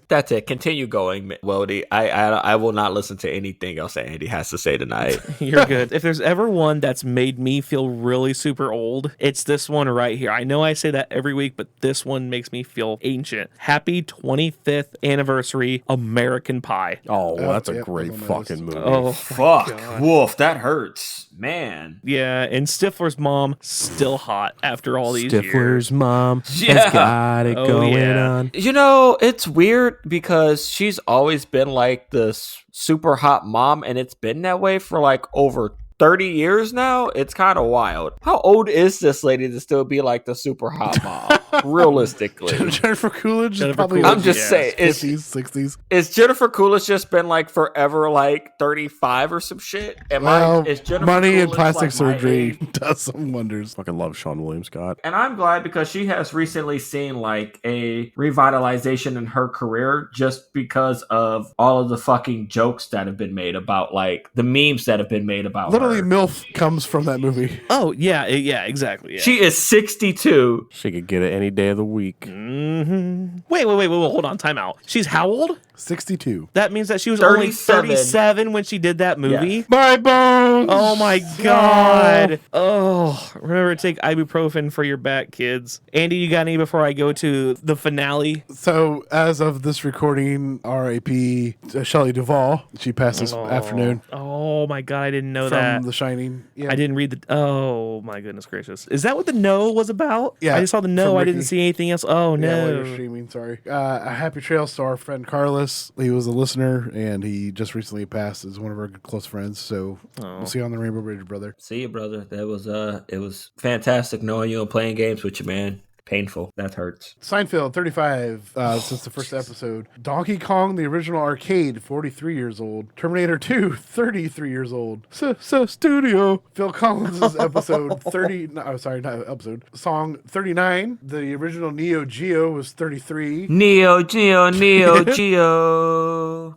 That's it. Continue going, Wody. I will not listen to anything else that Andy has to say tonight. You're good. If there's ever one that's made me feel really super old, it's this one right here. I know I say that every week, but this one makes me feel ancient. Happy 25th anniversary, American Pie. Oh, that's a yep, great everyone knows. fucking movie. Oh, Fuck. Woof. That hurts. Man. yeah. And Stifler's mom, still hot after all these years. Stifler's mom Yeah. has got it Oh, going yeah. on. You know, it's weird because she's always been like this super hot mom, and it's been that way for like over 30 years now. It's kind of wild. How old is this lady to still be like the super hot mom? Realistically. Jennifer Coolidge is Jennifer probably Coolidge, I'm just yeah. saying, 50s, 60s. is Jennifer Coolidge just been like forever like 35 or some shit? Is Jennifer money and Coolidge, plastic like, my surgery age? does some wonders. Fucking love Sean William Scott. And I'm glad because she has recently seen like a revitalization in her career just because of all of the fucking jokes that have been made about like the memes that have been made about Literally, her. MILF comes from that movie. Oh, yeah, exactly. Yeah. She is 62. She could get it any day of the week. Wait, hold on, time out. She's how old? 62. That means that she was only 37. 37 when she did that movie? Yes. My bones! Oh my god. Oh, remember to take ibuprofen for your back, kids. Andy, you got any before I go to the finale? So, as of this recording, R.A.P. Shelley Duvall. She passed this afternoon Oh my god, I didn't know from that. The Shining. Yeah. I didn't read the. Oh my goodness gracious! Is that what the no was about? Yeah, I just saw the no. from I didn't Ricky. see anything else. Oh Yeah, while no! you're streaming, sorry. A happy trails to our friend Carlos. He was a listener, and he just recently passed as one of our good close friends. So we'll see you on the Rainbow Bridge, brother. See you, brother. That was it was fantastic knowing you and playing games with you, man. Painful. That hurts. Seinfeld, 35, since the first episode. Donkey Kong, the original arcade, 43 years old. Terminator 2, 33 years old. Studio. Phil Collins' episode 30, no, sorry, not episode. Song 39. The original Neo Geo was 33. Neo Geo.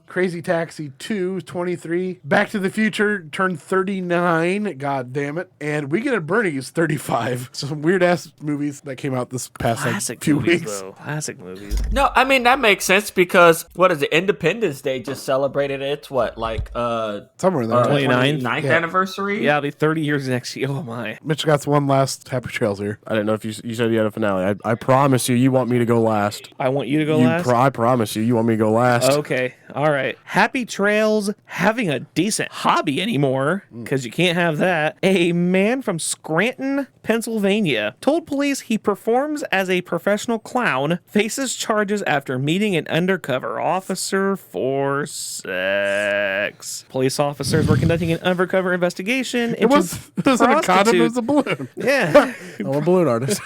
Crazy Taxi 2, 23. Back to the Future turned 39. God damn it. And Weekend at Bernie's 35. So some weird ass movies that came out this past Classic few movies, weeks. though. Classic movies. No, I mean that makes sense because what is it? Independence Day just celebrated its Somewhere in there. 29th? 29th Yeah. anniversary. Yeah, it'll be 30 years next year. Oh my! Mitch got one last happy trails here. I didn't know if you said you had a finale. I promise you want me to go last. I want you to go last. I promise you want me to go last. Okay. All right. Happy trails having a decent hobby anymore because you can't have that. A man from Scranton, Pennsylvania told police he performs as a professional clown, faces charges after meeting an undercover officer for sex. Police officers were conducting an undercover investigation. It wasn't a condom, it was a balloon. Yeah. I'm a balloon artist.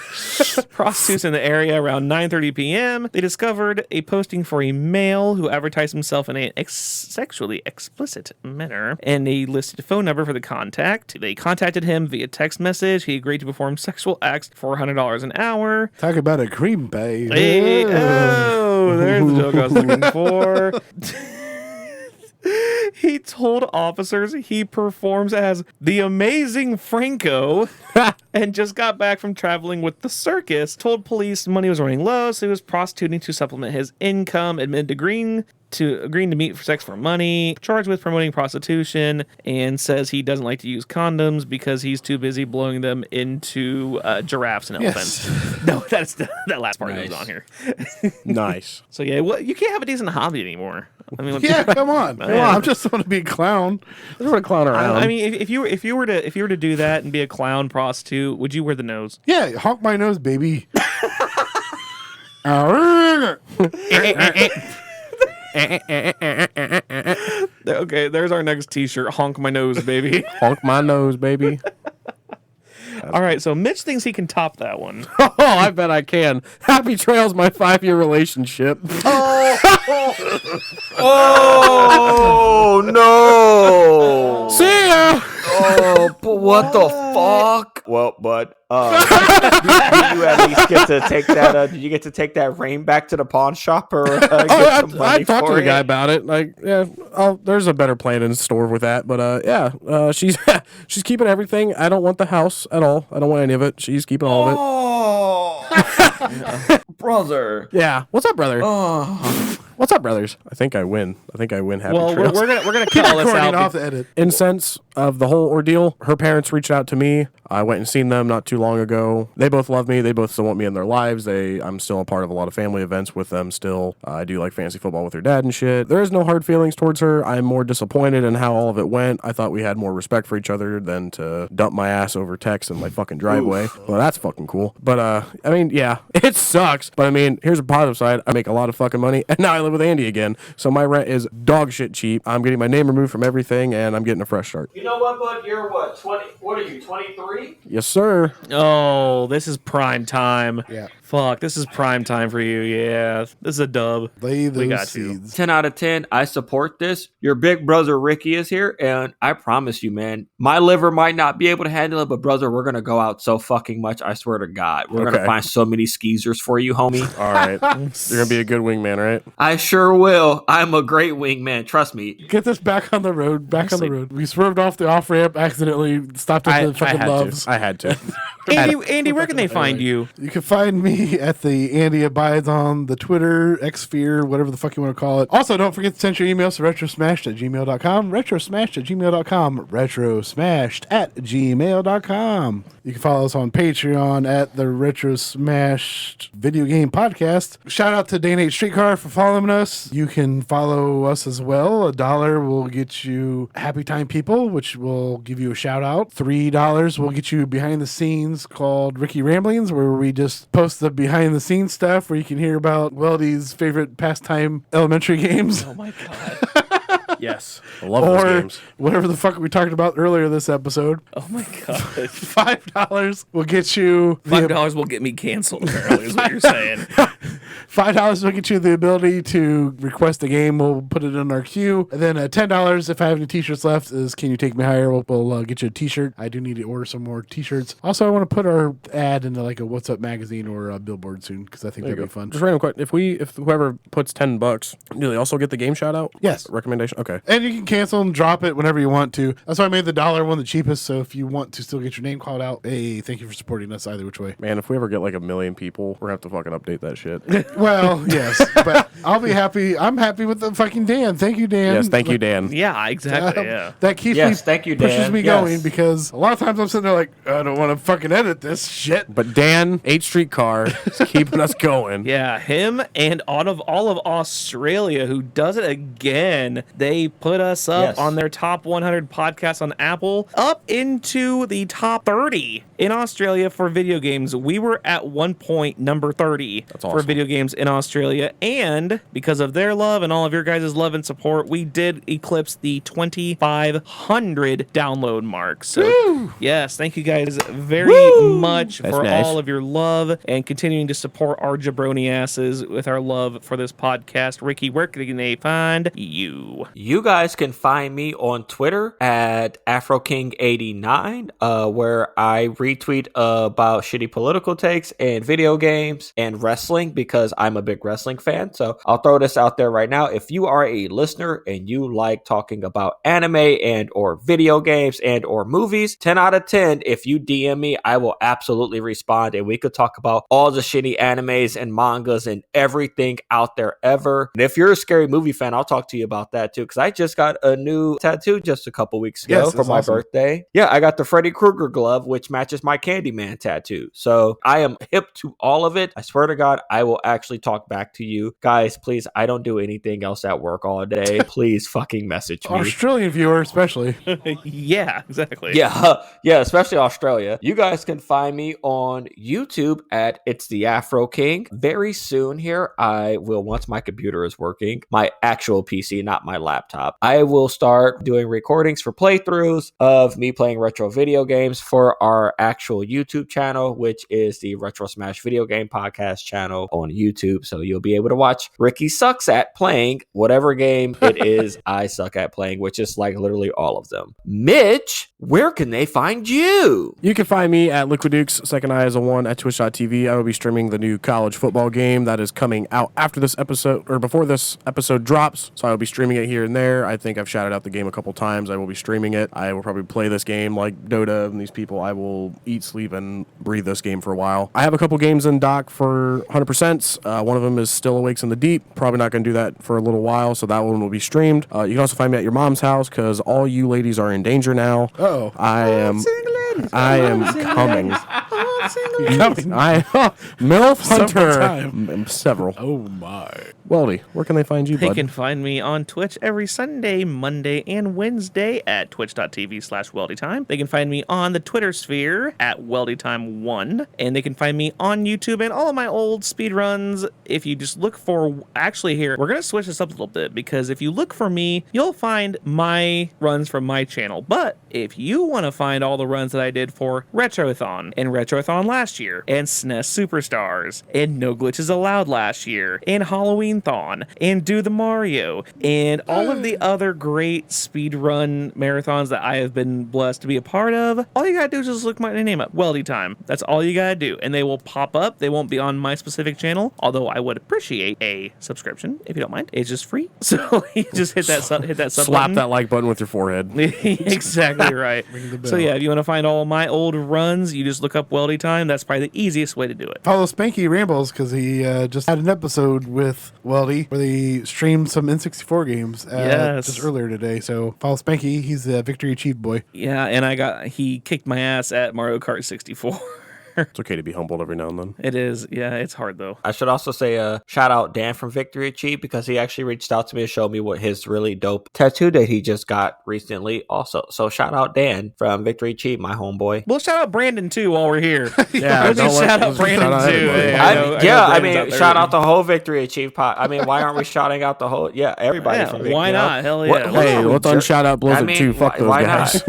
Prostitutes in the area around 9:30 p.m. They discovered a posting for a male who advertised himself in a sexually explicit manner, and they listed a phone number for the contact. They contacted him via text message. He agreed to perform sexual acts for $100 an hour. Talk about a cream pie. Hey, oh, there's the joke I was looking for. He told officers he performs as the amazing Franco and just got back from traveling with the circus. Told police money was running low, so he was prostituting to supplement his income, admitted agreeing to meet for sex for money, charged with promoting prostitution, and says he doesn't like to use condoms because he's too busy blowing them into giraffes and elephants. No, that last part Nice. goes on here. Nice. So yeah, well, you can't have a decent hobby anymore. I mean, Yeah, come on. I just want to be a clown. I just want to clown around. I mean, if you were to do that and be a clown prostitute, would you wear the nose? Yeah, honk my nose, baby. Okay, there's our next T-shirt. Honk my nose, baby. honk my nose, baby. All right, so Mitch thinks he can top that one. Oh, I bet I can. Happy Trails, my 5-year relationship. Oh no! See ya. Oh, but what the fuck? Well, but did you at least get to take that? Did you get to take that rain back to the pawn shop or get some I money talked to for the guy it? about it. Like, yeah, there's a better plan in store with that. But yeah, she's keeping everything. I don't want the house at all. I don't want any of it. She's keeping all of it. Oh, brother. Yeah. What's up, brother? Oh. What's up, brothers? I think I win. Happy Well, trails. we're gonna cut all this Recording out. off the edit. In sense of the whole ordeal, her parents reached out to me. I went and seen them not too long ago. They both love me. They both still want me in their lives. I'm still a part of a lot of family events with them still. I do like fantasy football with her dad and shit. There is no hard feelings towards her. I'm more disappointed in how all of it went. I thought we had more respect for each other than to dump my ass over text in my fucking driveway. Well, that's fucking cool. But, I mean, yeah, it sucks. But, I mean, here's a positive side. I make a lot of fucking money, and now I live with Andy again. So my rent is dog shit cheap. I'm getting my name removed from everything, and I'm getting a fresh start. You know what, bud? You're what, 20? What are you, 23? Yes, sir. Oh, this is prime time. Yeah. Fuck, this is prime time for you. Yeah, this is a dub. Lay those We got you. seeds. 10 out of 10. I support this. Your big brother Ricky is here, and I promise you, man, my liver might not be able to handle it, but brother, we're gonna go out so fucking much. I swear to God, we're gonna Okay. find so many skeezers for you, homie. All right. You're going to be a good wingman, right? I sure will. I'm a great wingman. Trust me. Get this back on the road. Back on the road. We swerved off the off ramp, accidentally stopped at the fucking Loves. I had to. Andy, where can they find you? You can find me at the Andy Abides on the Twitter, Xsphere, whatever the fuck you want to call it. Also, don't forget to send your emails to retrosmashed@gmail.com, retrosmashed@gmail.com, retrosmashed@gmail.com. You can follow us on Patreon at the Retro Smashed Video Game Podcast. Shout out to Day and Age Streetcar for following us. You can follow us as well. $1 will get you Happy Time People, which will give you a shout out. $3 will get you behind the scenes called Ricky Ramblings, where we just post the behind the scenes stuff where you can hear about Weldy's favorite pastime elementary games. Oh my god. Yes. I love those Or games. whatever the fuck we talked about earlier this episode. Oh my god. $5 will get you $5 will get me canceled, apparently, is what you're saying. $5 will get you the ability to request a game. We'll put it in our queue. And then $10, if I have any t-shirts left, is Can You Take Me Higher? We'll get you a t-shirt. I do need to order some more t-shirts. Also, I want to put our ad into like a What's Up magazine or a billboard soon because I think that'd be fun. Just random question. If whoever puts $10, do they also get the game shout out? Yes. Recommendation? Okay. And you can cancel and drop it whenever you want to. That's why I made the $1 one the cheapest. So if you want to still get your name called out, hey, thank you for supporting us either which way. Man, if we ever get like 1 million people, we're going to have to fucking update that shit. Well, yes, but I'll be happy. I'm happy with the fucking Dan. Thank you, Dan. Yes, thank you, Dan. Yeah, exactly. Yeah. That keeps Yes, me, thank you, pushes Dan. me Yes. going because a lot of times I'm sitting there like, I don't want to fucking edit this shit. But Dan, 8th Street Car, is keeping us going. Yeah, him and all of Australia, who does it again. They put us up Yes. on their top 100 podcasts on Apple, up into the top 30 in Australia for video games. We were at one point number 30 That's for awesome. video games in Australia. And because of their love and all of your guys' love and support, we did eclipse the 2,500 download mark. So, yes, thank you guys very much That's for nice. all of your love and continuing to support our jabroni asses with our love for this podcast. Ricky, where can they find you? You guys can find me on Twitter at AfroKing89, where I retweet about shitty political takes and video games and wrestling because I'm a big wrestling fan. So I'll throw this out there right now. If you are a listener and you like talking about anime and or video games and or movies, 10 out of 10, if you DM me, I will absolutely respond and we could talk about all the shitty animes and mangas and everything out there ever. And if you're a scary movie fan, I'll talk to you about that too because I just got a new tattoo just a couple weeks ago Yes, for that's my awesome. birthday. Yeah, I got the Freddy Krueger glove, which matches my Candyman tattoo. So I am hip to all of it. I swear to God, I will actually talk back to you. Guys, please, I don't do anything else at work all day. Please fucking message me. Australian viewer, especially. Yeah, exactly. Yeah, especially Australia. You guys can find me on YouTube at It's the Afro King. Very soon here, I will, once my computer is working, my actual PC, not my laptop, I will start doing recordings for playthroughs of me playing retro video games for our actual YouTube channel, which is the Retro Smash Video Game Podcast channel on YouTube. So you'll be able to watch Ricky sucks at playing whatever game it is I suck at playing, which is like literally all of them. Mitch, where can they find you? You can find me at Liquid Dukes, second eye as a one at twitch.tv. I will be streaming the new college football game that is coming out after this episode or before this episode drops. So I will be streaming it here and there. I think I've shouted out the game a couple times. I will be streaming it. I will probably play this game like Dota and these people. I will eat, sleep, and breathe this game for a while. I have a couple games in dock for 100%. podcasts. One of them is Still Awakes in the Deep. Probably not going to do that for a little while, so that one will be streamed. You can also find me at your mom's house because all you ladies are in danger now. Uh-oh. I am coming. MILF Hunter. Several. Oh my. Weldy, where can they find you, They bud? can find me on Twitch every Sunday, Monday, and Wednesday at twitch.tv/WeldyTime. They can find me on the Twitter sphere at WeldyTime1. And they can find me on YouTube and all of my old speedruns. If you just look for... Actually, here, we're going to switch this up a little bit because if you look for me, you'll find my runs from my channel. But if you want to find all the runs that I did for Retrothon and Retrothon last year, and SNES Superstars, and No Glitches Allowed last year, and Halloween Thon, and Do the Mario, and all of the other great speedrun marathons that I have been blessed to be a part of, all you gotta do is just look my name up, Weldy Time. That's all you gotta do, and they will pop up. They won't be on my specific channel, although I would appreciate a subscription if you don't mind. It's just free, so you just hit that sub Slap button. that like button with your forehead. Exactly right. So yeah, if you want to find all my old runs, you just look up Weldy Time. That's probably the easiest way to do it. Follow Spanky Rambles because he just had an episode with Weldy where they streamed some N64 games just earlier today. So follow Spanky. He's the Victory Achieved boy. Yeah, and he kicked my ass at Mario Kart 64. It's okay to be humbled every now and then. It is. Yeah, it's hard though. I should also say shout out Dan from Victory Achieved because he actually reached out to me and showed me what his really dope tattoo that he just got recently also. So shout out Dan from Victory Achieved, my homeboy. We'll shout out Brandon too while we're here. Yeah, We'll just shout out Brandon too. Shout out the whole Victory Achieved pod. I mean, why aren't we shouting out the whole? Yeah, everybody from Victory. Why not? Hell yeah. Hey, let's unshout out Blizzard too. Fuck those guys.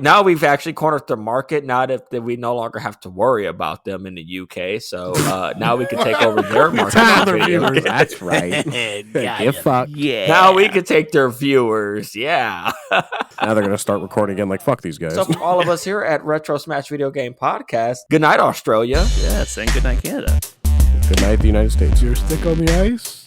Now we've actually cornered the market. Now that we no longer have to worry about them in the UK, so now we can take over their market. That's right. Get fucked. Yeah. Now we can take their viewers. Yeah. Now they're gonna start recording again. Like fuck these guys. So for all of us here at Retro Smash Video Game Podcast, good night, Australia. Yes, and good night, Canada. Good night, the United States. Your stick on the ice.